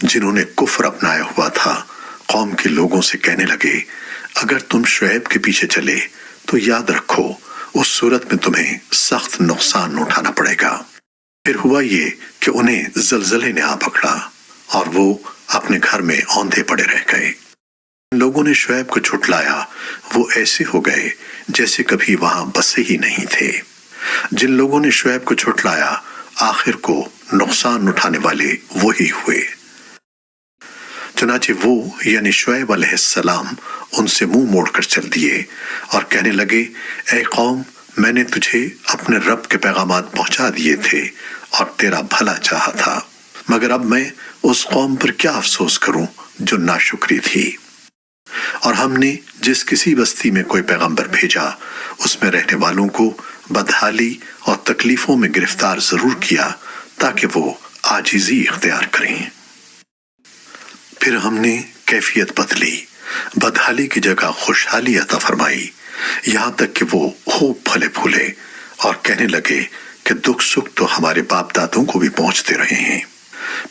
جنہوں نے کفر اپنایا ہوا تھا، قوم کے لوگوں سے کہنے لگے، اگر تم شعیب کے پیچھے چلے تو یاد رکھو اس صورت میں تمہیں سخت نقصان اٹھانا پڑے گا۔ پھر ہوا یہ کہ انہیں زلزلے نے آ پکڑا اور وہ اپنے گھر میں اوندھے پڑے رہ گئے۔ لوگوں نے شعیب کو جھٹلایا، وہ ایسے ہو گئے جیسے کبھی وہاں بسے ہی نہیں تھے۔ جن لوگوں نے شعیب کو جھٹلایا، آخر کو نقصان اٹھانے والے وہی ہوئے۔ چنانچہ وہ یعنی شعیب علیہ السلام ان سے منہ موڑ کر چل دیے اور کہنے لگے، اے قوم، میں نے تجھے اپنے رب کے پیغامات پہنچا دیے تھے اور تیرا بھلا چاہا تھا، مگر اب میں اس قوم پر کیا افسوس کروں جو ناشکری تھی۔ اور ہم نے جس کسی بستی میں کوئی پیغمبر بھیجا، اس میں رہنے والوں کو بدحالی اور تکلیفوں میں گرفتار ضرور کیا تاکہ وہ عاجزی اختیار کریں۔ پھر ہم نے کیفیت بدلی، بدحالی کی جگہ خوشحالی عطا فرمائی، یہاں تک کہ وہ خوب پھلے پھولے اور کہنے لگے کہ دکھ سکھ تو ہمارے باپ دادوں کو بھی پہنچتے رہے ہیں۔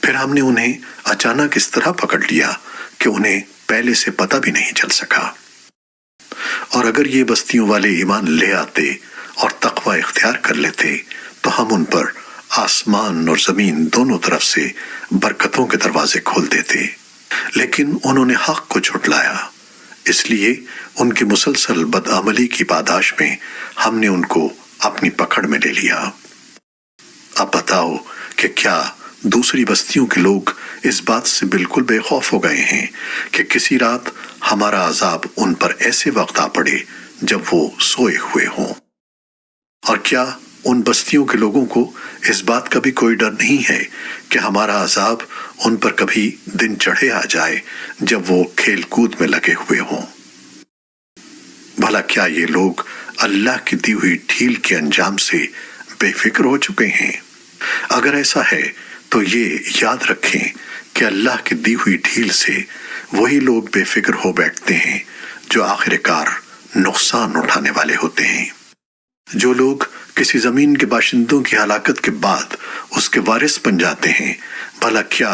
پھر ہم نے انہیں اچانک اس طرح پکڑ لیا کہ انہیں پہلے سے پتہ بھی نہیں چل سکا۔ اور اگر یہ بستیوں والے ایمان لے آتے اور تقوی اختیار کر لیتے تو ہم ان پر آسمان اور زمین دونوں طرف سے برکتوں کے دروازے کھول دیتے، لیکن انہوں نے حق کو جھٹلایا، اس لیے ان کی مسلسل بدعملی کی پاداش میں ہم نے ان کو اپنی پکڑ میں لے لیا۔ اب بتاؤ کہ کیا دوسری بستیوں کے لوگ اس بات سے بالکل بے خوف ہو گئے ہیں کہ کسی رات ہمارا عذاب ان پر ایسے وقت آ پڑے جب وہ سوئے ہوئے ہوں؟ اور کیا ان بستیوں کے لوگوں کو اس بات کا بھی کوئی ڈر نہیں ہے کہ ہمارا عذاب ان پر کبھی دن چڑھے آ جائے جب وہ کھیل کود میں لگے ہوئے ہوں؟ بھلا کیا یہ لوگ اللہ کی دی ہوئی ڈھیل کے انجام سے بے فکر ہو چکے ہیں؟ اگر ایسا ہے تو یہ یاد رکھیں کہ اللہ کی دی ہوئی ڈھیل سے وہی لوگ بے فکر ہو بیٹھتے ہیں جو آخر کار نقصان اٹھانے والے ہوتے ہیں۔ جو لوگ کسی زمین کے باشندوں کی ہلاکت کے بعد اس کے وارث بن جاتے ہیں، بھلا کیا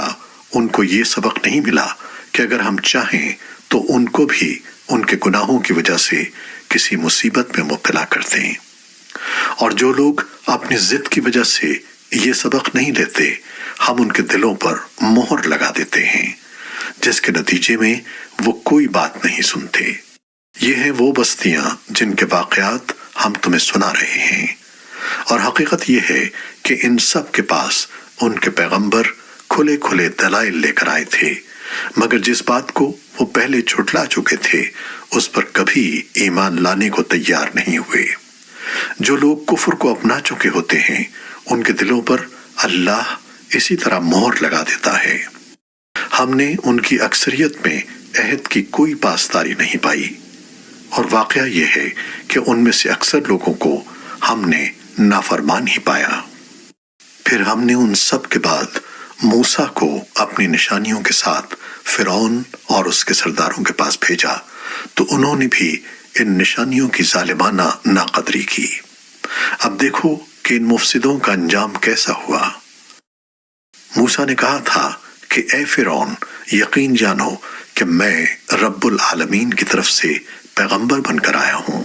ان کو یہ سبق نہیں ملا کہ اگر ہم چاہیں تو ان کو بھی ان کے گناہوں کی وجہ سے کسی مصیبت میں مبتلا کر دیں؟ اور جو لوگ اپنی ضد کی وجہ سے یہ سبق نہیں لیتے، ہم ان کے دلوں پر مہر لگا دیتے ہیں، جس کے نتیجے میں وہ کوئی بات نہیں سنتے۔ یہ ہیں وہ بستیاں جن کے واقعات ہم تمہیں سنا رہے ہیں، اور حقیقت یہ ہے کہ ان سب کے پاس ان کے پیغمبر کھلے کھلے دلائل لے کر آئے تھے، مگر جس بات کو وہ پہلے جھٹلا چکے تھے اس پر کبھی ایمان لانے کو تیار نہیں ہوئے۔ جو لوگ کفر کو اپنا چکے ہوتے ہیں ان کے دلوں پر اللہ اسی طرح مہر لگا دیتا ہے۔ ہم نے ان کی اکثریت میں عہد کی کوئی پاسداری نہیں پائی، اور واقعہ یہ ہے کہ ان میں سے اکثر لوگوں کو ہم نے نافرمان ہی پایا۔ پھر ہم نے ان سب کے بعد موسیٰ کو اپنی نشانیوں کے ساتھ فرعون اور اس کے سرداروں کے پاس بھیجا، تو انہوں نے بھی ان نشانیوں کی ظالمانہ ناقدری کی۔ اب دیکھو کہ ان مفسدوں کا انجام کیسا ہوا۔ موسیٰ نے کہا تھا کہ اے فرعون، یقین جانو کہ میں رب العالمین کی طرف سے پیغمبر بن کر آیا ہوں۔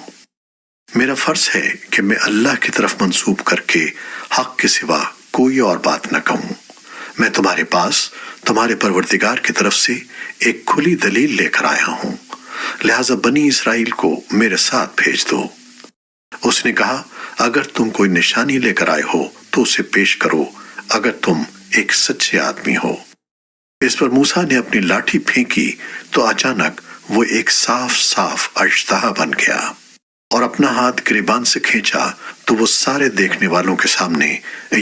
میرا فرض ہے کہ میں اللہ کی طرف منسوب کر کے حق کے سوا کوئی اور بات نہ کہوں۔ میں تمہارے پاس تمہارے پروردگار کی طرف سے ایک کھلی دلیل لے کر آیا ہوں، لہذا بنی اسرائیل کو میرے ساتھ بھیج دو۔ اس نے کہا اگر تم کوئی نشانی لے کر آئے ہو تو اسے پیش کرو، اگر تم ایک سچے آدمی ہو۔ اس پر موسیٰ نے اپنی لاٹھی پھینکی تو اچانک وہ ایک صاف صاف اژدہا بن گیا، اور اپنا ہاتھ گریبان سے کھینچا تو وہ سارے دیکھنے والوں کے سامنے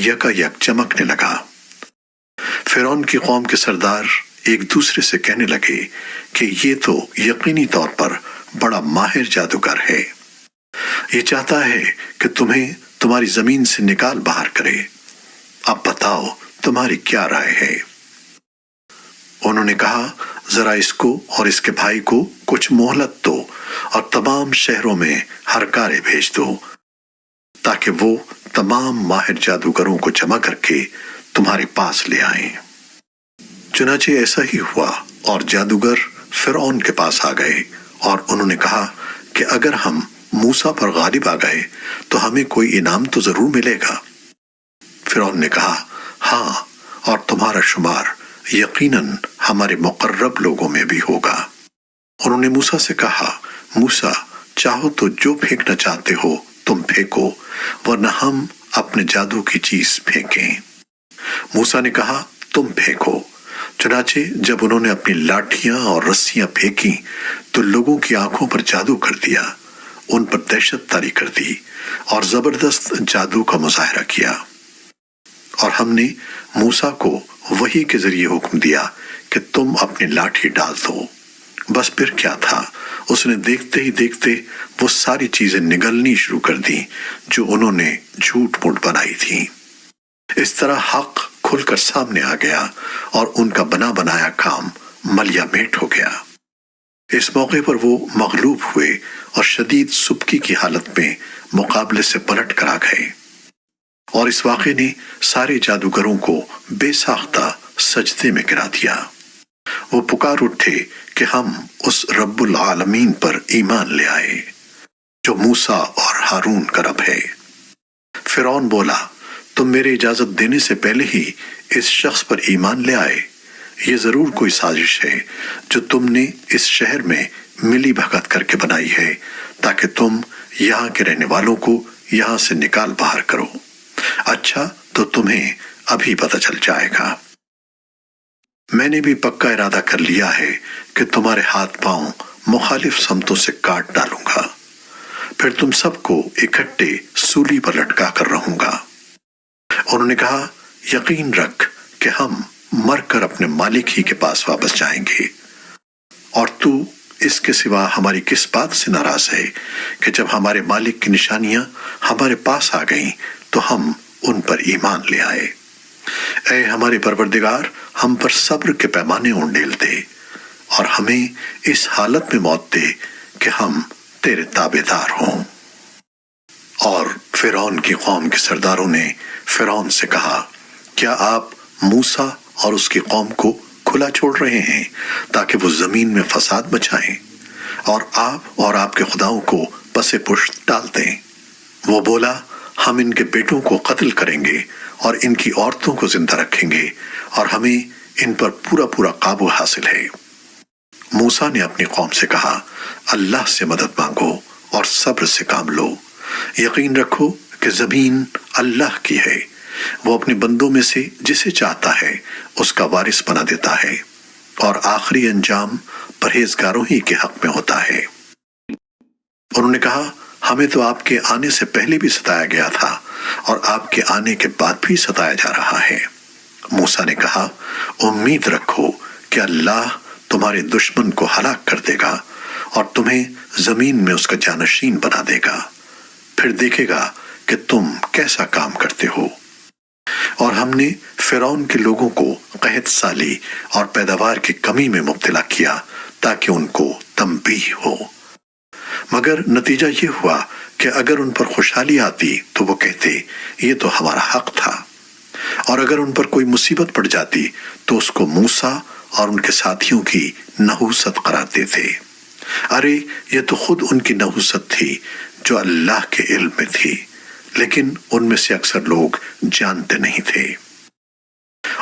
یکا یک چمکنے لگا۔ فرعون کی قوم کے سردار ایک دوسرے سے کہنے لگے کہ یہ تو یقینی طور پر بڑا ماہر جادوگر ہے، یہ چاہتا ہے کہ تمہیں تمہاری زمین سے نکال باہر کرے۔ اب بتاؤ تمہاری کیا رائے ہے؟ انہوں نے کہا ذرا اس کو اور اس کے بھائی کو کچھ مہلت دو اور تمام شہروں میں ہرکارے بھیج دو، تاکہ وہ تمام ماہر جادوگروں کو جمع کر کے تمہارے پاس لے آئیں۔ چنانچہ ایسا ہی ہوا، اور جادوگر فرعون کے پاس آ گئے، اور انہوں نے کہا کہ اگر ہم موسیٰ پر غالب آ گئے تو ہمیں کوئی انعام تو ضرور ملے گا۔ فرعون نے کہا ہاں، اور تمہارا شمار یقیناً ہمارے مقرب لوگوں میں بھی ہوگا۔ انہوں نے موسیٰ سے کہا موسیٰ، چاہو تو جو پھینکنا چاہتے ہو تم پھینکو، ورنہ ہم اپنے جادو کی چیز پھینکیں۔ موسیٰ نے کہا تم پھینکو۔ چنانچہ جب انہوں نے اپنی لاٹھیاں اور رسیاں پھینکی تو لوگوں کی آنکھوں پر جادو کر دیا، ان پر دہشت طاری کر دی اور زبردست جادو کا مظاہرہ کیا۔ اور ہم نے موسیٰ کو وحی کے ذریعے حکم دیا کہ تم اپنی لاٹھی ڈال دو۔ بس پھر کیا تھا، اس نے دیکھتے ہی دیکھتے وہ ساری چیزیں نگلنی شروع کر دیں جو انہوں نے جھوٹ موٹ بنائی تھیں۔ اس طرح حق کھل کر سامنے آ گیا اور ان کا بنا بنایا کام ملیا میٹ ہو گیا۔ اس موقع پر وہ مغلوب ہوئے اور شدید سبکی کی حالت میں مقابلے سے پلٹ کر آ گئے، اور اس واقعے نے سارے جادوگروں کو بے ساختہ سجدے میں گرا دیا۔ وہ پکار اٹھے کہ ہم اس رب العالمین پر ایمان لے آئے جو موسیٰ اور ہارون کا رب ہے۔ فرعون بولا تم میرے اجازت دینے سے پہلے ہی اس شخص پر ایمان لے آئے، یہ ضرور کوئی سازش ہے جو تم نے اس شہر میں ملی بھگت کر کے بنائی ہے تاکہ تم یہاں کے رہنے والوں کو یہاں سے نکال باہر کرو۔ اچھا تو تمہیں ابھی پتہ چل جائے گا۔ میں نے بھی پکا ارادہ کر لیا ہے کہ تمہارے ہاتھ پاؤں مخالف سمتوں سے کاٹ ڈالوں گا، پھر تم سب کو اکٹھے سولی پر لٹکا کر رہوں گا۔ انہوں نے کہا یقین رکھ کہ ہم مر کر اپنے مالک ہی کے پاس واپس جائیں گے، اور تو اس کے سوا ہماری کس بات سے ناراض ہے کہ جب ہمارے مالک کی نشانیاں ہمارے پاس آ گئیں تو ہم ان پر ایمان لے آئے۔ اے ہمارے پروردگار، ہم پر صبر کے پیمانے انڈیل دے اور ہمیں اس حالت میں موت دے کہ ہم تیرے تابع دار ہوں۔ اور فرعون کی قوم کے سرداروں نے فرعون سے کہا، کیا آپ موسیٰ اور اس کی قوم کو کھلا چھوڑ رہے ہیں تاکہ وہ زمین میں فساد مچائیں اور آپ اور آپ کے خداؤں کو پس پشت ڈال دیں؟ وہ بولا، ہم ان کے بیٹوں کو قتل کریں گے اور ان کی عورتوں کو زندہ رکھیں گے اور ہمیں ان پر پورا پورا قابو حاصل ہے۔ موسیٰ نے اپنی قوم سے کہا، اللہ سے مدد مانگو اور صبر سے کام لو۔ یقین رکھو کہ زمین اللہ کی ہے، وہ اپنے بندوں میں سے جسے چاہتا ہے اس کا وارث بنا دیتا ہے، اور آخری انجام پرہیزگاروں ہی کے حق میں ہوتا ہے۔ انہوں نے کہا، ہمیں تو آپ کے آنے سے پہلے بھی ستایا گیا تھا اور آپ کے آنے کے بعد بھی ستایا جا رہا ہے۔ موسیٰ نے کہا، امید رکھو کہ اللہ تمہارے دشمن کو ہلاک کر دے گا اور تمہیں زمین میں اس کا جانشین بنا دے گا، پھر دیکھے گا کہ تم کیسا کام کرتے ہو۔ اور ہم نے فرعون کے لوگوں کو قحط سالی اور پیداوار کی کمی میں مبتلا کیا تاکہ ان کو تنبیہ ہو، مگر نتیجہ یہ ہوا کہ اگر ان پر خوشحالی آتی تو وہ کہتے یہ تو ہمارا حق تھا، اور اگر ان پر کوئی مصیبت پڑ جاتی تو اس کو موسیٰ اور ان کے ساتھیوں کی نحوست قرار دیتے۔ ارے یہ تو خود ان کی نحوست تھی جو اللہ کے علم میں تھی، لیکن ان میں سے اکثر لوگ جانتے نہیں تھے۔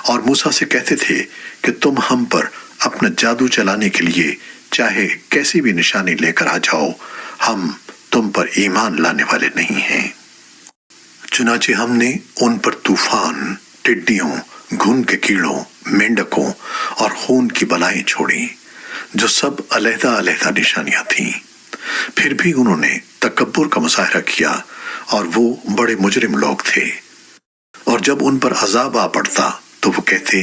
اور موسیٰ سے کہتے تھے کہ تم ہم پر اپنا جادو چلانے کے لیے چاہے کیسی بھی نشانی لے کر آ جاؤ، ہم تم پر ایمان لانے والے نہیں ہیں۔ چنانچہ ہم نے ان پر طوفان، ٹڈیوں، گھن کے کیڑوں، مینڈکوں اور خون کی بلائیں چھوڑیں، جو سب علیحدہ علیحدہ نشانیاں تھیں۔ پھر بھی انہوں نے تکبر کا مظاہرہ کیا اور وہ بڑے مجرم لوگ تھے۔ اور جب ان پر عذاب آ پڑتا تو وہ کہتے،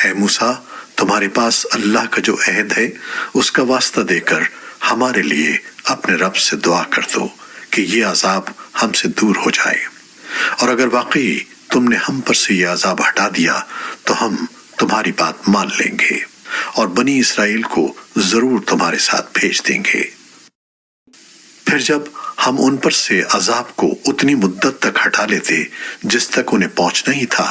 اے موسیٰ، تمہارے پاس اللہ کا جو عہد ہے اس کا واسطہ دے کر ہمارے لیے اپنے رب سے دعا کر دو کہ یہ عذاب ہم سے دور ہو جائے، اور اگر واقعی تم نے ہم پر سے یہ عذاب ہٹا دیا تو ہم تمہاری بات مان لیں گے اور بنی اسرائیل کو ضرور تمہارے ساتھ بھیج دیں گے۔ پھر جب ہم ان پر سے عذاب کو اتنی مدت تک ہٹا لیتے جس تک انہیں پہنچنا ہی تھا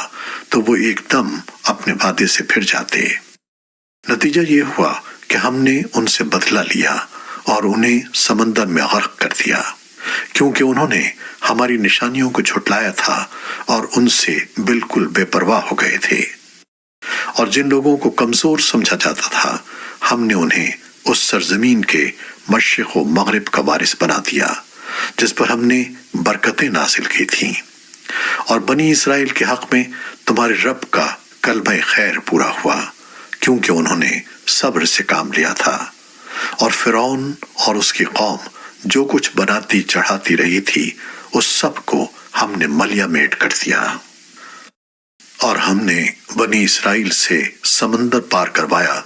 تو وہ ایک دم اپنے وعدے سے پھر جاتے۔ نتیجہ یہ ہوا کہ ہم نے ان سے بدلہ لیا اور انہیں سمندر میں غرق کر دیا، کیونکہ انہوں نے ہماری نشانیوں کو جھٹلایا تھا اور ان سے بالکل بے پرواہ ہو گئے تھے۔ اور جن لوگوں کو کمزور سمجھا جاتا تھا ہم نے انہیں اس سرزمین کے مشرق و مغرب کا وارث بنا دیا جس پر ہم نے برکتیں نازل کی تھیں۔ اور بنی اسرائیل کے حق میں تمہارے رب کا کلمہ خیر پورا ہوا، کیونکہ انہوں نے صبر سے کام لیا تھا۔ اور فرعون اور اس کی قوم جو کچھ بناتی چڑھاتی رہی تھی اس سب کو ہم نے ملیا میٹ کر دیا۔ اور ہم نے بنی اسرائیل سے سمندر پار کروایا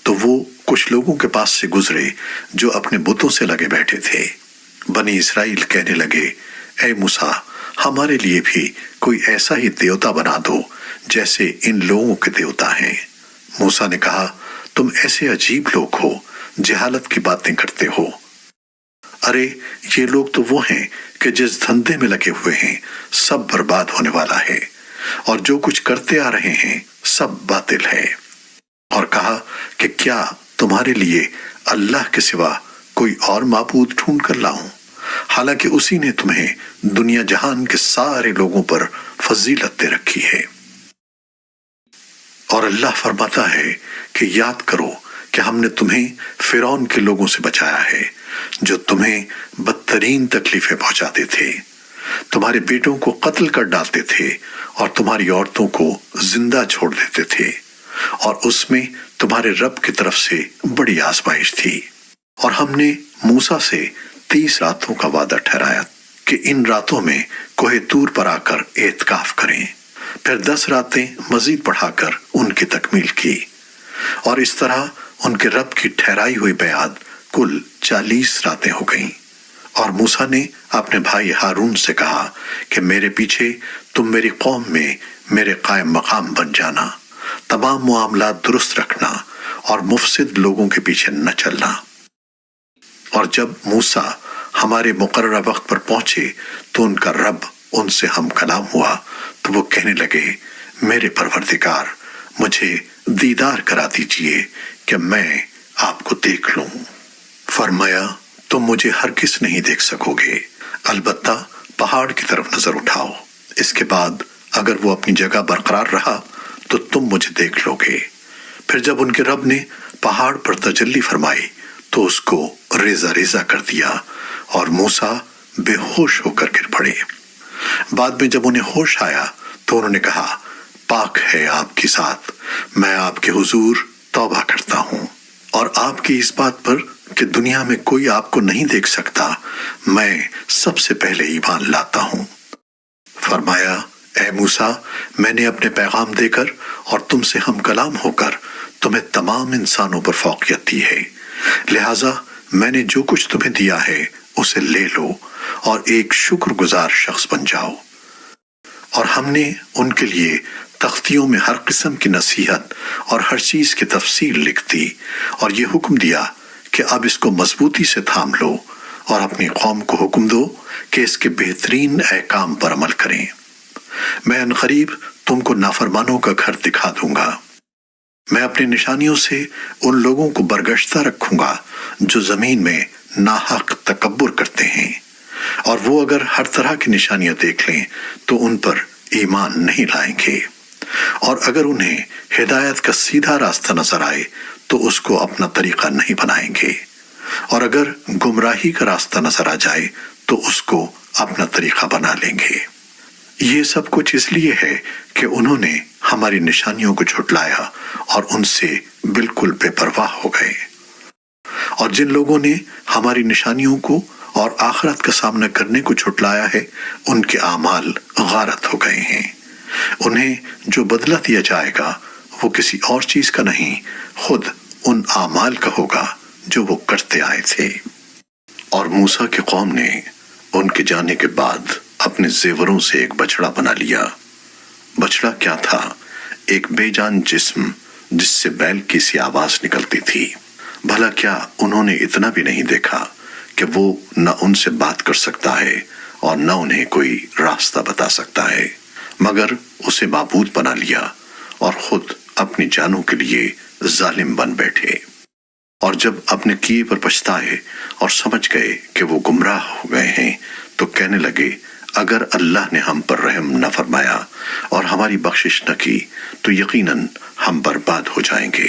تو وہ کچھ لوگوں کے پاس سے گزرے جو اپنے بتوں سے لگے بیٹھے تھے۔ بنی اسرائیل کہنے لگے، اے موسیٰ، ہمارے لیے بھی کوئی ایسا ہی دیوتا بنا دو جیسے ان لوگوں کے دیوتا ہیں۔ موسیٰ نے کہا، تم ایسے عجیب لوگ ہو، جہالت کی باتیں کرتے ہو۔ ارے یہ لوگ تو وہ ہیں کہ جس دھندے میں لگے ہوئے ہیں سب برباد ہونے والا ہے، اور جو کچھ کرتے آ رہے ہیں سب باطل ہے۔ اور کہا کہ کیا تمہارے لیے اللہ کے سوا کوئی اور معبود ڈھونڈ کر لاؤں، حالانکہ اسی نے تمہیں دنیا جہان کے سارے لوگوں پر فضیلت دے رکھی ہے۔ اور اللہ فرماتا ہے کہ یاد کرو کہ ہم نے تمہیں فرعون کے لوگوں سے بچایا ہے جو تمہیں بدترین تکلیفیں پہنچاتے تھے، تمہارے بیٹوں کو قتل کر ڈالتے تھے اور تمہاری عورتوں کو زندہ چھوڑ دیتے تھے، اور اس میں تمہارے رب کی طرف سے بڑی آزمائش تھی۔ اور ہم نے موسیٰ سے 30 راتوں کا وعدہ ٹھہرایا کہ ان راتوں میں کوہ طور پر آ کر اعتکاف کریں، پھر 10 راتیں مزید بڑھا کر ان کی تکمیل کی، اور اس طرح ان کے رب کی ٹھہرائی ہوئی بیعت کل 40 راتیں ہو گئیں۔ اور موسیٰ نے اپنے بھائی ہارون سے کہا کہ میرے پیچھے تم میری قوم میں میرے قائم مقام بن جانا، تمام معاملات درست رکھنا اور مفسد لوگوں کے پیچھے نہ چلنا۔ اور جب موسیٰ ہمارے مقررہ وقت پر پہنچے تو ان کا رب ان سے ہم کلام ہوا تو وہ کہنے لگے میرے پروردگار مجھے دیدار کرا دیجئے کہ میں آپ کو دیکھ لوں۔ فرمایا تم مجھے ہرگز نہیں دیکھ سکو گے، البتہ پہاڑ کی طرف نظر اٹھاؤ، اس کے بعد اگر وہ اپنی جگہ برقرار رہا تو تم مجھے دیکھ لو گے۔ پھر جب ان کے رب نے پہاڑ پر تجلی فرمائی تو اس کو ریزہ ریزہ کر دیا اور موسیٰ بے ہوش ہو کر گر پڑے۔ بعد میں جب انہیں ہوش آیا تو انہوں نے کہا پاک ہے آپ کی ذات، میں آپ کے حضور توبہ کرتا ہوں، اور آپ کی اس بات پر کہ دنیا میں کوئی آپ کو نہیں دیکھ سکتا میں سب سے پہلے ایمان لاتا ہوں۔ فرمایا اے موسیٰ میں نے اپنے پیغام دے کر اور تم سے ہم کلام ہو کر تمہیں تمام انسانوں پر فوقیت دی ہے، لہٰذا میں نے جو کچھ تمہیں دیا ہے اسے لے لو اور ایک شکر گزار شخص بن جاؤ۔ اور ہم نے ان کے لیے تختیوں میں ہر قسم کی نصیحت اور ہر چیز کی تفصیل لکھ دی اور یہ حکم دیا کہ اب اس کو مضبوطی سے تھام لو اور اپنی قوم کو حکم دو کہ اس کے بہترین احکام پر عمل کریں۔ میں عنقریب تم کو نافرمانوں کا گھر دکھا دوں گا۔ میں اپنی نشانیوں سے ان لوگوں کو برگشتہ رکھوں گا جو زمین میں ناحق تکبر کرتے ہیں، اور وہ اگر ہر طرح کی نشانیاں دیکھ لیں تو ان پر ایمان نہیں لائیں گے، اور اگر انہیں ہدایت کا سیدھا راستہ نظر آئے تو اس کو اپنا طریقہ نہیں بنائیں گے، اور اگر گمراہی کا راستہ نظر آ جائے تو اس کو اپنا طریقہ بنا لیں گے۔ یہ سب کچھ اس لیے ہے کہ انہوں نے ہماری نشانیوں کو جھٹلایا اور ان سے بالکل بے پرواہ ہو گئے۔ اور جن لوگوں نے ہماری نشانیوں کو اور آخرت کا سامنا کرنے کو جھٹلایا ہے ان کے اعمال غارت ہو گئے ہیں۔ انہیں جو بدلہ دیا جائے گا وہ کسی اور چیز کا نہیں، خود ان اعمال کا ہوگا جو وہ کرتے آئے تھے۔ اور موسیٰ کی قوم نے ان کے جانے کے بعد اپنے زیوروں سے ایک بچڑا بنا لیا۔ بچڑا کیا تھا؟ ایک بے جان جسم جس سے بیل کی سی آواز نکلتی تھی۔ بھلا کیا انہوں نے اتنا بھی نہیں دیکھا کہ وہ نہ ان سے بات کر سکتا ہے اور نہ انہیں کوئی راستہ بتا سکتا ہے، مگر اسے معبود بنا لیا اور خود اپنی جانوں کے لیے ظالم بن بیٹھے۔ اور جب اپنے کیے پر پچھتائے اور سمجھ گئے کہ وہ گمراہ ہو گئے ہیں تو کہنے لگے اگر اللہ نے ہم پر رحم نہ فرمایا اور ہماری بخشش نہ کی تو یقیناً ہم برباد ہو جائیں گے۔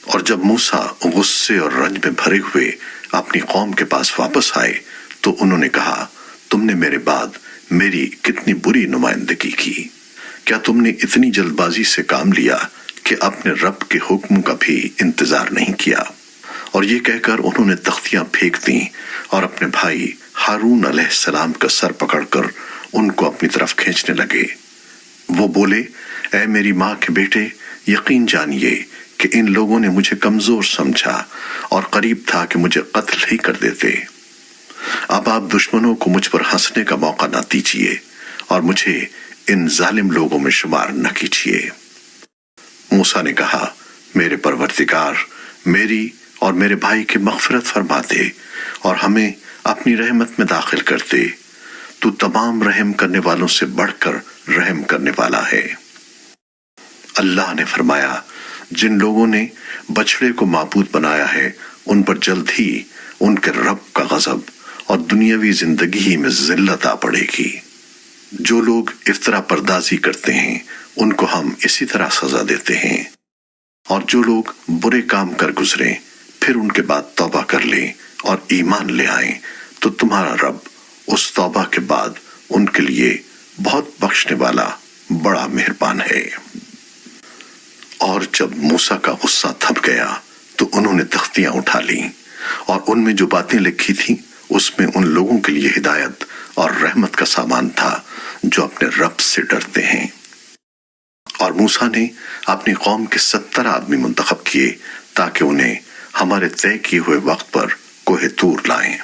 اور جب موسیٰ غصے اور رنج میں بھرے ہوئے اپنی قوم کے پاس واپس آئے تو انہوں نے کہا تم نے میرے بعد میری کتنی بری نمائندگی کی، کیا تم نے اتنی جلد بازی سے کام لیا کہ اپنے رب کے حکم کا بھی انتظار نہیں کیا؟ اور یہ کہہ کر انہوں نے تختیاں پھینک دیں اور اپنے بھائی ہارون علیہ السلام کا سر پکڑ کر ان کو اپنی طرف کھینچنے لگے۔ وہ بولے اے میری ماں کے بیٹے، یقین جانیے کہ ان لوگوں نے مجھے کمزور سمجھا اور قریب تھا کہ مجھے قتل ہی کر دیتے۔ اب آپ دشمنوں کو مجھ پر ہنسنے کا موقع نہ دیجیے اور مجھے ان ظالم لوگوں میں شمار نہ کیجیے۔ موسیٰ نے کہا میرے پروردگار میری اور میرے بھائی کی مغفرت فرما دے اور ہمیں اپنی رحمت میں داخل کر دے، تو تمام رحم کرنے والوں سے بڑھ کر رحم کرنے والا ہے۔ اللہ نے فرمایا جن لوگوں نے بچڑے کو معبود بنایا ہے ان پر جلد ہی ان کے رب کا غضب اور دنیاوی زندگی ہی میں ذلت آ پڑے گی۔ جو لوگ افطرا پردازی کرتے ہیں ان کو ہم اسی طرح سزا دیتے ہیں، اور جو لوگ برے کام کر گزریں پھر ان کے بعد توبہ کر لیں اور ایمان لے آئیں تو تمہارا رب اس توبہ کے بعد ان کے لیے بہت بخشنے والا بڑا مہربان ہے۔ اور جب موسیٰ کا غصہ تھم گیا تو انہوں نے تختیاں اٹھا لیں اور ان میں جو باتیں لکھی تھیں اس میں ان لوگوں کے لیے ہدایت اور رحمت کا سامان تھا جو اپنے رب سے ڈرتے ہیں۔ اور موسیٰ نے اپنی قوم کے 70 آدمی منتخب کیے تاکہ انہیں ہمارے طے کیے ہوئے وقت پر کوہ طور لائیں۔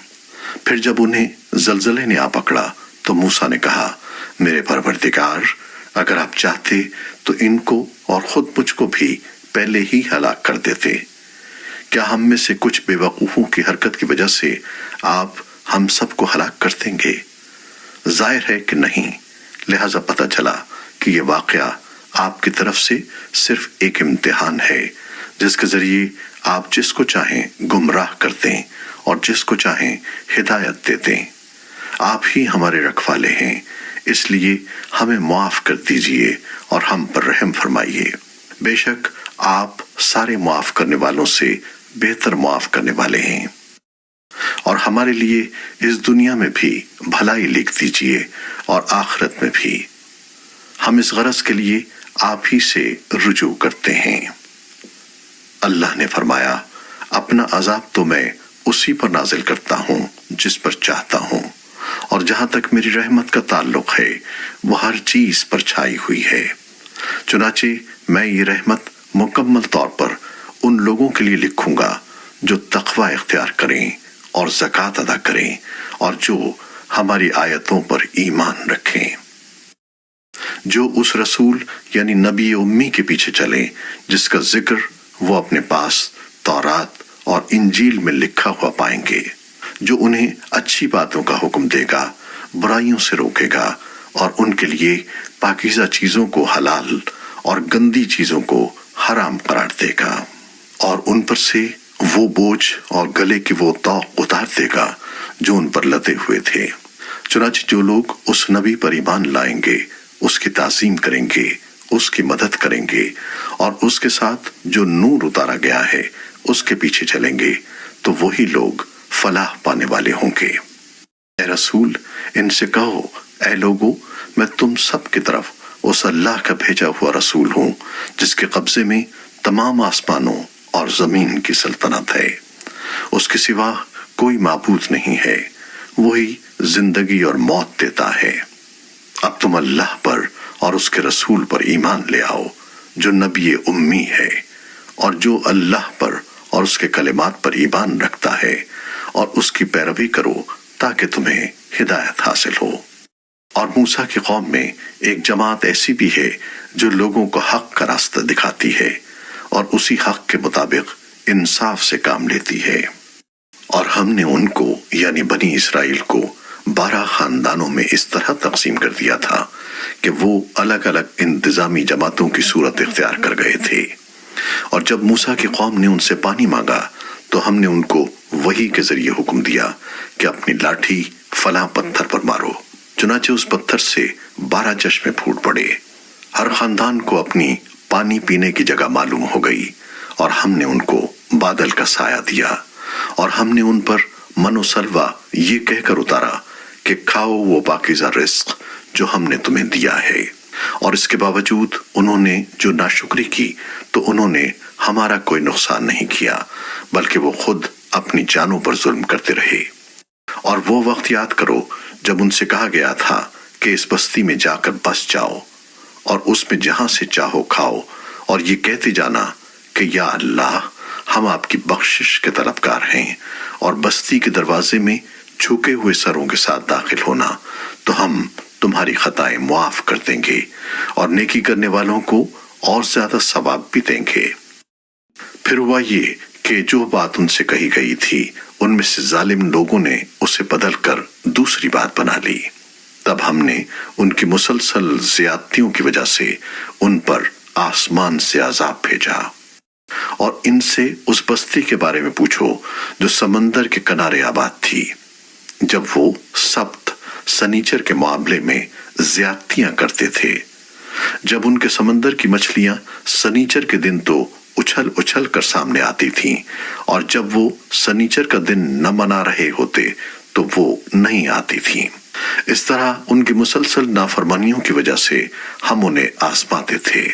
پھر جب انہیں زلزلے نے آ پکڑا تو موسیٰ نے کہا میرے پروردگار اگر آپ چاہتے تو ان کو اور خود مجھ کو بھی پہلے ہی ہلاک کر دیتے۔ کیا ہم میں سے کچھ بے وقوفوں کی حرکت کی وجہ سے آپ ہم سب کو ہلاک کر دیں گے؟ ظاہر ہے کہ نہیں، لہذا پتہ چلا کہ یہ واقعہ آپ کی طرف سے صرف ایک امتحان ہے جس کے ذریعے آپ جس کو چاہیں گمراہ کرتے ہیں اور جس کو چاہیں ہدایت دیتے ہیں۔ آپ ہی ہمارے رکھوالے ہیں، اس لیے ہمیں معاف کر دیجئے اور ہم پر رحم فرمائیے۔ بے شک آپ سارے معاف کرنے والوں سے بہتر معاف کرنے والے ہیں۔ اور ہمارے لیے اس دنیا میں بھی بھلائی لکھ دیجئے اور آخرت میں بھی۔ ہم اس غرض کے لیے آپ ہی سے رجوع کرتے ہیں۔ اللہ نے فرمایا، اپنا عذاب تو میں اسی پر نازل کرتا ہوں جس پر چاہتا ہوں، اور جہاں تک میری رحمت کا تعلق ہے وہ ہر چیز پر چھائی ہوئی ہے۔ چنانچہ میں یہ رحمت مکمل طور پر ان لوگوں کے لیے لکھوں گا جو تقوی اختیار کریں اور زکوٰۃ ادا کریں اور جو ہماری آیتوں پر ایمان رکھیں، جو اس رسول یعنی نبی امی کے پیچھے چلیں جس کا ذکر وہ اپنے پاس تورات اور انجیل میں لکھا ہوا پائیں گے، جو انہیں اچھی باتوں کا حکم دے گا، برائیوں سے روکے گا اور ان کے لیے پاکیزہ چیزوں کو حلال اور گندی چیزوں کو حرام قرار دے گا، اور ان پر سے وہ بوجھ اور گلے کی وہ طوق اتار دے گا جو ان پر لدے ہوئے تھے۔ چنانچہ جو لوگ اس نبی پر ایمان لائیں گے، اس کی تعظیم کریں گے، اس کی مدد کریں گے اور اس کے ساتھ جو نور اتارا گیا ہے اس کے پیچھے چلیں گے تو وہی لوگ فلاح پانے والے ہوں گے۔ اے رسول، ان سے کہو، اے لوگو، میں تم سب کی طرف اس اللہ کا بھیجا ہوا رسول ہوں جس کے قبضے میں تمام آسمانوں اور زمین کی سلطنت ہے۔ اس کے سوا کوئی معبود نہیں ہے، وہی زندگی اور موت دیتا ہے۔ اب تم اللہ پر اور اس کے رسول پر ایمان لے آؤ جو نبی امی ہے، اور جو اللہ پر اور اس کے کلمات پر ایمان رکھتا ہے، اور اس کی پیروی کرو تاکہ تمہیں ہدایت حاصل ہو۔ اور موسیٰ کی قوم میں ایک جماعت ایسی بھی ہے جو لوگوں کو حق کا راستہ دکھاتی ہے اور اسی حق کے مطابق انصاف سے کام لیتی ہے۔ اور ہم نے ان کو یعنی بنی اسرائیل کو 12 خاندانوں میں اس طرح تقسیم کر دیا تھا کہ وہ الگ الگ انتظامی جماعتوں کی صورت اختیار کر گئے تھے۔ اور جب موسیٰ کی قوم نے ان سے پانی مانگا تو ہم نے ان کو وحی کے ذریعے حکم دیا کہ اپنی لاٹھی فلاں پتھر پر مارو، چنانچہ اس پتھر سے 12 چشمے پھوٹ پڑے۔ ہر خاندان کو اپنی پانی پینے کی جگہ معلوم ہو گئی، اور ہم نے ان کو بادل کا سایہ دیا، اور ہم نے ان پر من و سلوہ یہ کہہ کر اتارا کہ کھاؤ وہ پاکیزہ رزق جو ہم نے تمہیں دیا ہے۔ اور اس کے باوجود انہوں نے جو ناشکری کی تو انہوں نے ہمارا کوئی نقصان نہیں کیا، بلکہ وہ خود اپنی جانوں پر ظلم کرتے رہے۔ اور وہ وقت یاد کرو جب ان سے کہا گیا تھا کہ اس بستی میں جا کر بس جاؤ اور اس میں جہاں سے چاہو کھاؤ، اور یہ کہتے جانا کہ یا اللہ، ہم آپ کی بخشش کے طلبگار ہیں، اور بستی کے دروازے میں جھکے ہوئے سروں کے ساتھ داخل ہونا تو ہم تمہاری خطائیں معاف کر دیں گے اور نیکی کرنے والوں کو اور زیادہ ثواب بھی دیں گے۔ پھر ہوا یہ کہ جو بات ان سے کہی گئی تھی ان میں سے ظالم لوگوں نے اسے بدل کر دوسری بات بنا لی۔ تب ہم نے ان کی مسلسل زیادتیوں کی وجہ سے ان پر آسمان سے عذاب بھیجا۔ اور ان سے اس بستی کے بارے میں پوچھو جو سمندر کے کنارے آباد تھی، جب وہ سبت سنیچر کے معاملے میں زیادتیاں کرتے تھے، جب ان کے سمندر کی مچھلیاں سنیچر کے دن تو اچھل اچھل کر سامنے آتی تھیں، اور جب وہ سنیچر کا دن نہ منا رہے ہوتے تو وہ نہیں آتی تھیں۔ اس طرح ان کی مسلسل نافرمانیوں کی وجہ سے ہم انہیں آزماتے تھے۔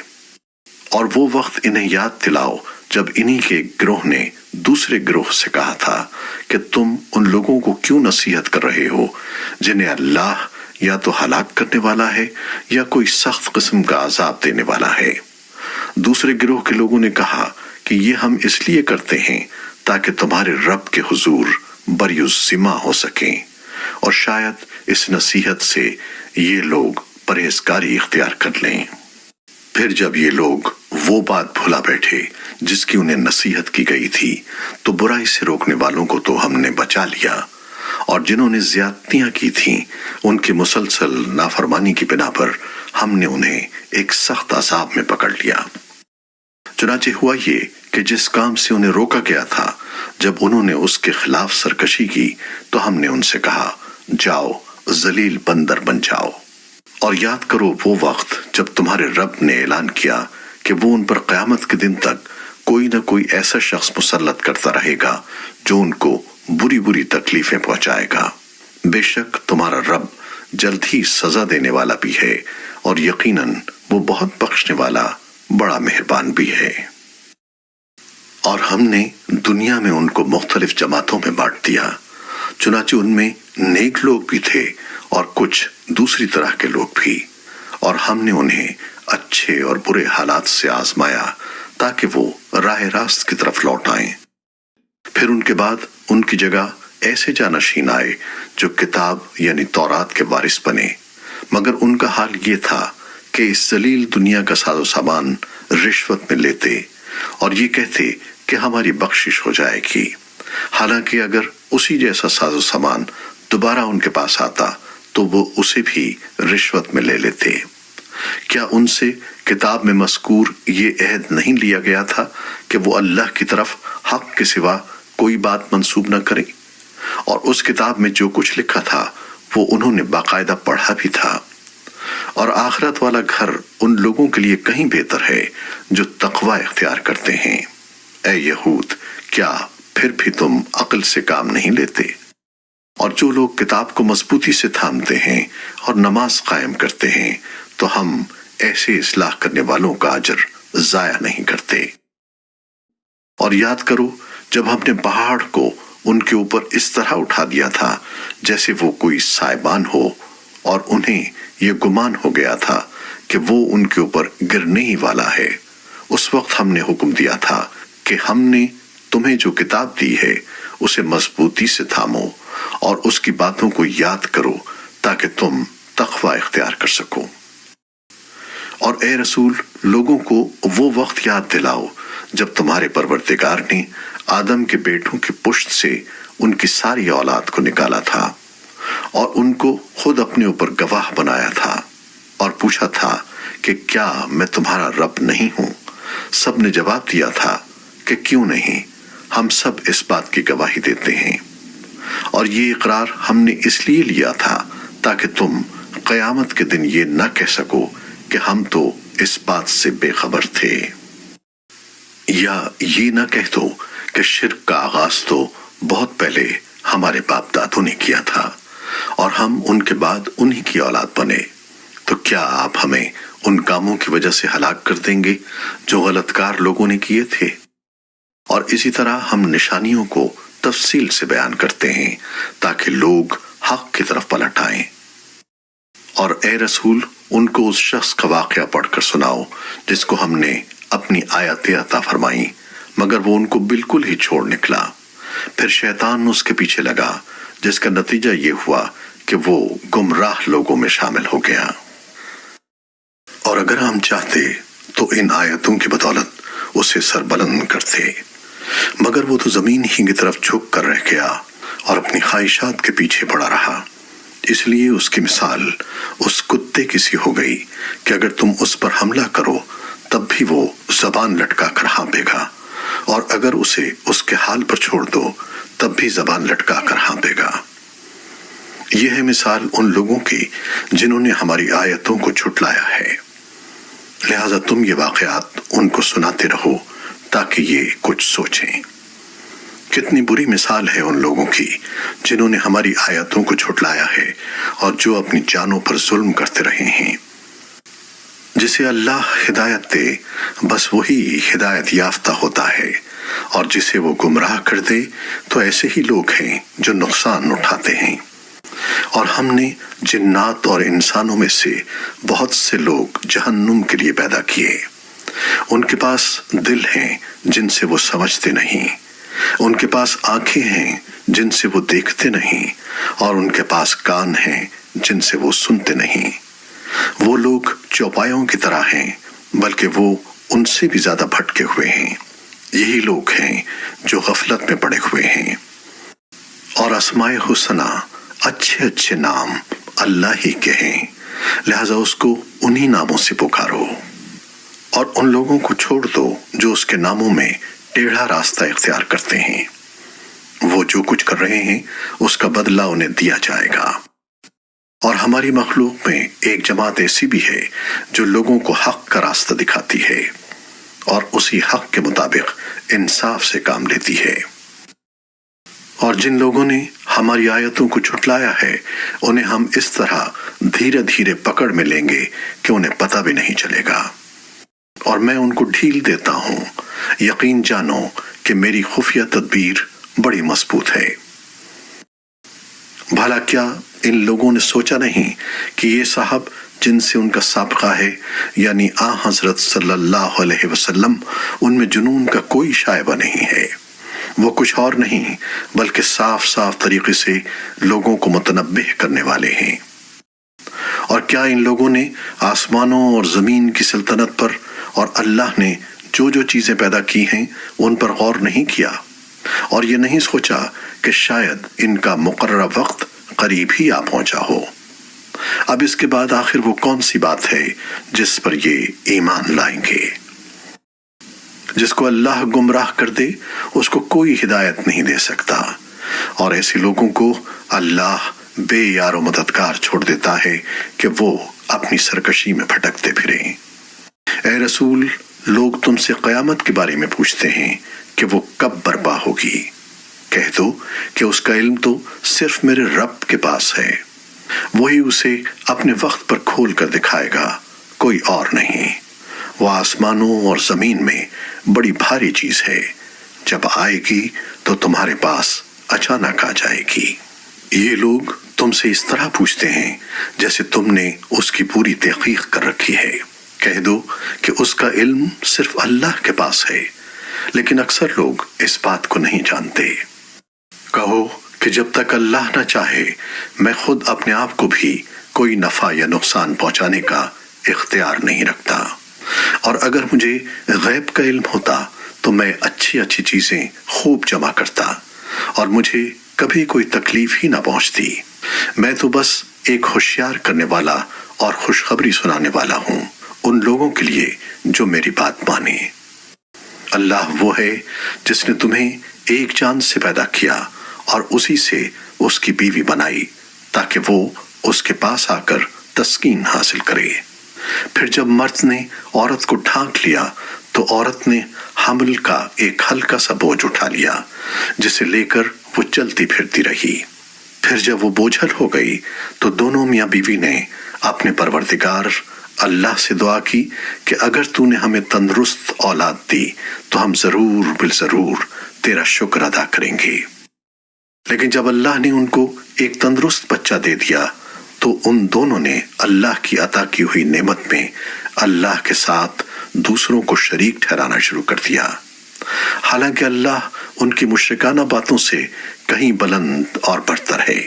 اور وہ وقت انہیں یاد دلاؤ جب انہی کے گروہ نے دوسرے گروہ سے کہا تھا کہ تم ان لوگوں کو کیوں نصیحت کر رہے ہو جنہیں اللہ یا تو ہلاک کرنے والا ہے یا کوئی سخت قسم کا عذاب دینے والا ہے۔ دوسرے گروہ کے لوگوں نے کہا کہ یہ ہم اس لیے کرتے ہیں تاکہ تمہارے رب کے حضور بری الذمہ ہو سکیں، اور شاید اس نصیحت سے یہ لوگ پرہیزگاری اختیار کر لیں۔ پھر جب یہ لوگ وہ بات بھلا بیٹھے جس کی انہیں نصیحت کی گئی تھی تو برائی سے روکنے والوں کو تو ہم نے بچا لیا، اور جنہوں نے زیادتیاں کی تھیں ان کی مسلسل نافرمانی کی بنا پر ہم نے انہیں ایک سخت عذاب میں پکڑ لیا۔ چنانچہ ہوا یہ کہ جس کام سے انہیں روکا گیا تھا جب انہوں نے اس کے خلاف سرکشی کی تو ہم نے ان سے کہا جاؤ ذلیل بندر بن جاؤ۔ اور یاد کرو وہ وقت جب تمہارے رب نے اعلان کیا کہ وہ ان پر قیامت کے دن تک کوئی نہ کوئی ایسا شخص مسلط کرتا رہے گا جو ان کو بری بری تکلیفیں پہنچائے گا۔ بے شک تمہارا رب جلد ہی سزا دینے والا بھی ہے اور یقیناً وہ بہت بخشنے والا بڑا مہربان بھی ہے۔ اور ہم نے دنیا میں ان کو مختلف جماعتوں میں بانٹ دیا، چنانچہ ان میں نیک لوگ بھی تھے اور کچھ دوسری طرح کے لوگ بھی، اور ہم نے انہیں اچھے اور برے حالات سے آزمایا تاکہ وہ راہ راست کی طرف لوٹ آئیں۔ پھر ان کے بعد ان کی جگہ ایسے جانشین آئے جو کتاب یعنی تورات کے وارث بنے، مگر ان کا حال یہ تھا کہ اس ذلیل دنیا کا ساز و سامان رشوت میں لیتے اور یہ کہتے کہ ہماری بخشش ہو جائے گی، حالانکہ اگر اسی جیسا ساز و سامان دوبارہ ان کے پاس آتا تو وہ اسے بھی رشوت میں لے لیتے۔ کیا ان سے کتاب میں مذکور یہ عہد نہیں لیا گیا تھا کہ وہ اللہ کی طرف حق کے سوا کوئی بات منسوب نہ کریں؟ اور اس کتاب میں جو کچھ لکھا تھا وہ انہوں نے باقاعدہ پڑھا بھی تھا۔ اور آخرت والا گھر ان لوگوں کے لیے کہیں بہتر ہے جو تقوی اختیار کرتے ہیں۔ اے یہود، کیا پھر بھی تم عقل سے کام نہیں لیتے؟ اور جو لوگ کتاب کو مضبوطی سے تھامتے ہیں اور نماز قائم کرتے ہیں تو ہم ایسے اصلاح کرنے والوں کا اجر ضائع نہیں کرتے۔ اور یاد کرو جب ہم نے پہاڑ کو ان کے اوپر اس طرح اٹھا دیا تھا جیسے وہ کوئی سائبان ہو، اور انہیں یہ گمان ہو گیا تھا کہ وہ ان کے اوپر گرنے ہی والا ہے۔ اس وقت ہم نے حکم دیا تھا کہ ہم نے تمہیں جو کتاب دی ہے اسے مضبوطی سے تھامو اور اس کی باتوں کو یاد کرو تاکہ تم تقوی اختیار کر سکو۔ اور اے رسول، لوگوں کو وہ وقت یاد دلاؤ جب تمہارے پروردگار نے آدم کے بیٹوں کی پشت سے ان کی ساری اولاد کو نکالا تھا اور ان کو خود اپنے اوپر گواہ بنایا تھا اور پوچھا تھا کہ کیا میں تمہارا رب نہیں ہوں؟ سب نے جواب دیا تھا کہ کیوں نہیں، ہم سب اس بات کی گواہی دیتے ہیں۔ اور یہ اقرار ہم نے اس لیے لیا تھا تاکہ تم قیامت کے دن یہ نہ کہہ سکو کہ ہم تو اس بات سے بے خبر تھے، یا یہ نہ کہہ دو کہ شرک کا آغاز تو بہت پہلے ہمارے باپ دادوں نے کیا تھا اور ہم ان کے بعد انہی کی اولاد بنے، تو کیا آپ ہمیں ان کاموں کی وجہ سے ہلاک کر دیں گے جو غلط کار لوگوں نے کیے تھے؟ اور اسی طرح ہم نشانیوں کو تفصیل سے بیان کرتے ہیں تاکہ لوگ حق کی طرف پلٹ آئیں۔ اور اے رسول، ان کو اس شخص کا واقعہ پڑھ کر سناؤ جس کو ہم نے اپنی آیاتیں عطا فرمائیں مگر وہ ان کو بالکل ہی چھوڑ نکلا۔ پھر شیطان اس کے پیچھے لگا جس کا نتیجہ یہ ہوا کہ وہ گمراہ لوگوں میں شامل ہو گیا۔ اور اگر ہم چاہتے تو ان آیتوں کی بدولت اسے سربلند کرتے، مگر وہ تو زمین ہی کی طرف جھک کر رہ گیا اور اپنی خواہشات کے پیچھے پڑا رہا۔ اس لیے اس کی مثال اس کتے کی سی ہو گئی کہ اگر تم اس پر حملہ کرو تب بھی وہ زبان لٹکا کر ہانپے گا، اور اگر اسے اس کے حال پر چھوڑ دو تب بھی زبان لٹکا کر ہانپے گا۔ یہ ہے مثال ان لوگوں کی جنہوں نے ہماری آیتوں کو جھٹلایا ہے، لہذا تم یہ واقعات ان کو سناتے رہو تاکہ یہ کچھ سوچیں۔ کتنی بری مثال ہے ان لوگوں کی جنہوں نے ہماری آیتوں کو جھٹلایا ہے اور جو اپنی جانوں پر ظلم کرتے رہے ہیں۔ جسے اللہ ہدایت دے بس وہی ہدایت یافتہ ہوتا ہے، اور جسے وہ گمراہ کر دے تو ایسے ہی لوگ ہیں جو نقصان اٹھاتے ہیں۔ اور ہم نے جنات اور انسانوں میں سے بہت سے لوگ جہنم کے لیے پیدا کیے۔ ان کے پاس دل ہیں جن سے وہ سمجھتے نہیں، ان کے پاس آنکھیں ہیں جن سے وہ دیکھتے نہیں، اور ان کے پاس کان ہیں جن سے وہ سنتے نہیں۔ وہ لوگ چوپایوں کی طرح ہیں بلکہ وہ ان سے بھی زیادہ بھٹکے ہوئے ہیں۔ یہی لوگ ہیں جو غفلت میں پڑے ہوئے ہیں۔ اور اسمائے حسنہ اچھے اچھے نام اللہ ہی کے ہیں، لہذا اس کو انہی ناموں سے پکارو، اور ان لوگوں کو چھوڑ دو جو اس کے ناموں میں ٹیڑھا راستہ اختیار کرتے ہیں۔ وہ جو کچھ کر رہے ہیں اس کا بدلہ انہیں دیا جائے گا۔ اور ہماری مخلوق میں ایک جماعت ایسی بھی ہے جو لوگوں کو حق کا راستہ دکھاتی ہے اور اسی حق کے مطابق انصاف سے کام لیتی ہے۔ اور جن لوگوں نے ہماری آیتوں کو جھٹلایا ہے انہیں ہم اس طرح دھیرے دھیرے پکڑ میں لیں گے کہ انہیں پتہ بھی نہیں چلے گا، اور میں ان کو ڈھیل دیتا ہوں۔ یقین جانو کہ میری خفیہ تدبیر بڑی مضبوط ہے۔ بھلا کیا ان لوگوں نے سوچا نہیں کہ یہ صاحب جن سے ان کا سابقہ ہے، یعنی آن حضرت صلی اللہ علیہ وسلم، ان میں جنون کا کوئی شائبہ نہیں ہے، وہ کچھ اور نہیں بلکہ صاف صاف طریقے سے لوگوں کو متنبہ کرنے والے ہیں۔ اور کیا ان لوگوں نے آسمانوں اور زمین کی سلطنت پر اور اللہ نے جو جو چیزیں پیدا کی ہیں ان پر غور نہیں کیا، اور یہ نہیں سوچا کہ شاید ان کا مقررہ وقت قریب ہی آ پہنچا ہو؟ اب اس کے بعد آخر وہ کون سی بات ہے جس پر یہ ایمان لائیں گے؟ جس کو اللہ گمراہ کر دے اس کو کوئی ہدایت نہیں دے سکتا، اور ایسے لوگوں کو اللہ بے یار و مددگار چھوڑ دیتا ہے کہ وہ اپنی سرکشی میں بھٹکتے پھریں۔ اے رسول، لوگ تم سے قیامت کے بارے میں پوچھتے ہیں کہ وہ کب برپا ہوگی۔ کہہ دو کہ اس کا علم تو صرف میرے رب کے پاس ہے، وہی اسے اپنے وقت پر کھول کر دکھائے گا، کوئی اور نہیں۔ وہ آسمانوں اور زمین میں بڑی بھاری چیز ہے، جب آئے گی تو تمہارے پاس اچانک آ جائے گی۔ یہ لوگ تم سے اس طرح پوچھتے ہیں جیسے تم نے اس کی پوری تحقیق کر رکھی ہے۔ کہہ دو کہ اس کا علم صرف اللہ کے پاس ہے، لیکن اکثر لوگ اس بات کو نہیں جانتے۔ کہو کہ جب تک اللہ نہ چاہے میں خود اپنے آپ کو بھی کوئی نفع یا نقصان پہنچانے کا اختیار نہیں رکھتا، اور اگر مجھے غیب کا علم ہوتا تو میں اچھی اچھی چیزیں خوب جمع کرتا اور مجھے کبھی کوئی تکلیف ہی نہ پہنچتی۔ میں تو بس ایک ہوشیار کرنے والا اور خوشخبری سنانے والا ہوں ان لوگوں کے لیے جو میری بات مانے۔ اللہ وہ ہے جس نے تمہیں ایک جان سے پیدا کیا اور اسی سے اس کی بیوی بنائی تاکہ وہ اس کے پاس آ کر تسکین حاصل کرے۔ پھر جب مرد نے عورت کو ڈھانک لیا تو عورت نے حمل کا ایک ہلکا سا بوجھ اٹھا لیا جسے لے کر وہ چلتی پھرتی رہی۔ پھر جب وہ بوجھل ہو گئی تو دونوں میاں بیوی نے اپنے پروردگار اللہ سے دعا کی کہ اگر تو نے ہمیں تندرست اولاد دی تو ہم ضرور بالضرور تیرا شکر ادا کریں گے۔ لیکن جب اللہ نے ان کو ایک تندرست بچہ دے دیا تو ان دونوں نے اللہ کی عطا کی ہوئی نعمت میں اللہ کے ساتھ دوسروں کو شریک ٹھہرانا شروع کر دیا، حالانکہ اللہ ان کی مشرکانہ باتوں سے کہیں بلند اور برتر ہے۔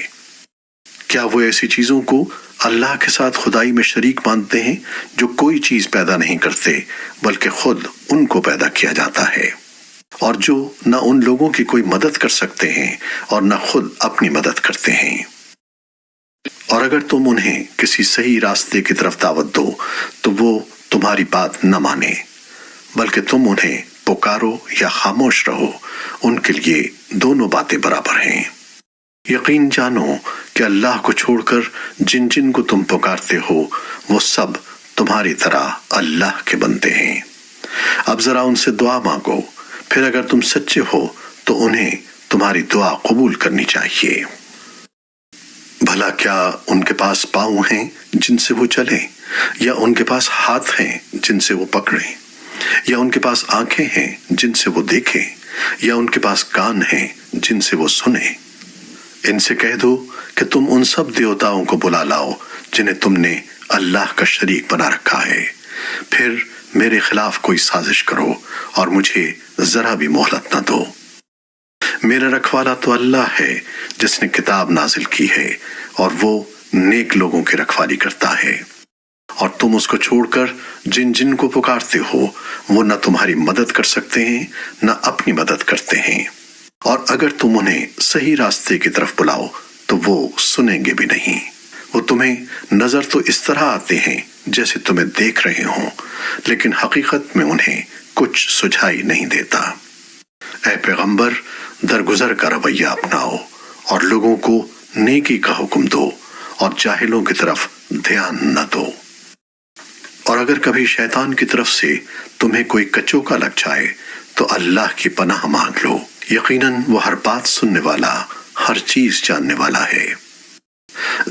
کیا وہ ایسی چیزوں کو اللہ کے ساتھ خدائی میں شریک مانتے ہیں جو کوئی چیز پیدا نہیں کرتے بلکہ خود ان کو پیدا کیا جاتا ہے، اور جو نہ ان لوگوں کی کوئی مدد کر سکتے ہیں اور نہ خود اپنی مدد کرتے ہیں؟ اور اگر تم انہیں کسی صحیح راستے کی طرف دعوت دو تو وہ تمہاری بات نہ مانے، بلکہ تم انہیں پکارو یا خاموش رہو، ان کے لیے دونوں باتیں برابر ہیں۔ یقین جانو کہ اللہ کو چھوڑ کر جن جن کو تم پکارتے ہو وہ سب تمہاری طرح اللہ کے بندے ہیں۔ اب ذرا ان سے دعا مانگو، پھر اگر تم سچے ہو تو انہیں تمہاری دعا قبول کرنی چاہیے۔ بھلا کیا ان کے پاس پاؤں ہیں جن سے وہ چلیں، یا ان کے پاس ہاتھ ہیں جن سے وہ پکڑیں، یا ان کے پاس آنکھیں ہیں جن سے وہ دیکھیں، یا ان کے پاس کان ہیں جن سے وہ سنیں؟ ان سے کہہ دو کہ تم ان سب دیوتاؤں کو بلا لاؤ جنہیں تم نے اللہ کا شریک بنا رکھا ہے، پھر میرے خلاف کوئی سازش کرو اور مجھے ذرا بھی مہلت نہ دو۔ میرا رکھوالا تو اللہ ہے جس نے کتاب نازل کی ہے اور وہ نیک لوگوں کی رکھوالی کرتا ہے، اور تم اس کو چھوڑ کر جن جن کو پکارتے ہو وہ نہ تمہاری مدد کر سکتے ہیں نہ اپنی مدد کرتے ہیں، اور اگر تم انہیں صحیح راستے کی طرف بلاؤ تو وہ سنیں گے بھی نہیں۔ وہ تمہیں نظر تو اس طرح آتے ہیں جیسے تمہیں دیکھ رہے ہوں، لیکن حقیقت میں انہیں کچھ سجھائی نہیں دیتا۔ اے پیغمبر، درگزر کا رویہ اپناؤ اور لوگوں کو نیکی کا حکم دو اور جاہلوں کی طرف دھیان نہ دو۔ اور اگر کبھی شیطان کی طرف سے تمہیں کوئی کچوکا لگ جائے تو اللہ کی پناہ مانگ لو، یقیناً وہ ہر بات سننے والا، ہر چیز جاننے والا ہے۔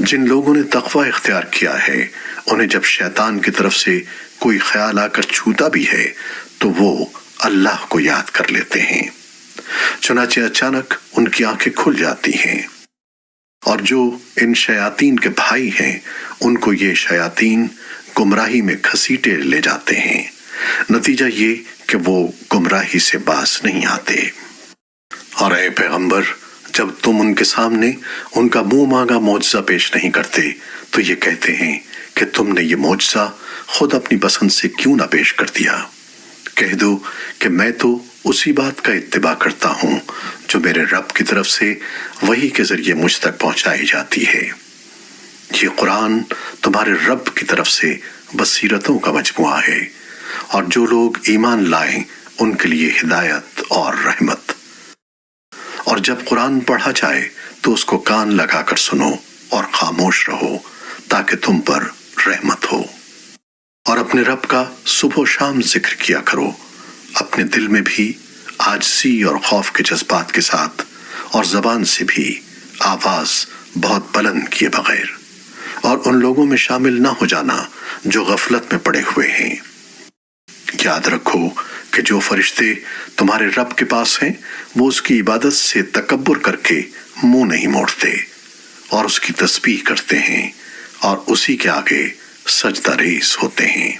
جن لوگوں نے تقوی اختیار کیا ہے انہیں جب شیطان کی طرف سے کوئی خیال آ کر چھوتا بھی ہے تو وہ اللہ کو یاد کر لیتے ہیں، چنانچہ اچانک ان کی آنکھیں کھل جاتی ہیں۔ اور جو ان شیاطین کے بھائی ہیں ان کو یہ شیاطین گمراہی میں گھسیٹے لے جاتے ہیں، نتیجہ یہ کہ وہ گمراہی سے باز نہیں آتے۔ اور اے پیغمبر، جب تم ان کے سامنے ان کا منہ مانگا معجزہ پیش نہیں کرتے تو یہ کہتے ہیں کہ تم نے یہ معجزہ خود اپنی پسند سے کیوں نہ پیش کر دیا۔ کہہ دو کہ میں تو اسی بات کا اتباع کرتا ہوں جو میرے رب کی طرف سے وحی کے ذریعے مجھ تک پہنچائی جاتی ہے۔ یہ قرآن تمہارے رب کی طرف سے بصیرتوں کا مجموعہ ہے، اور جو لوگ ایمان لائیں ان کے لیے ہدایت اور رحمت۔ اور جب قرآن پڑھا جائے تو اس کو کان لگا کر سنو اور خاموش رہو تاکہ تم پر رحمت ہو۔ اور اپنے رب کا صبح و شام ذکر کیا کرو، اپنے دل میں بھی عاجزی اور خوف کے جذبات کے ساتھ، اور زبان سے بھی آواز بہت بلند کیے بغیر، اور ان لوگوں میں شامل نہ ہو جانا جو غفلت میں پڑے ہوئے ہیں۔ یاد رکھو کہ جو فرشتے تمہارے رب کے پاس ہیں وہ اس کی عبادت سے تکبر کر کے منہ نہیں موڑتے، اور اس کی تسبیح کرتے ہیں اور اسی کے آگے سجدہ ریز ہوتے ہیں۔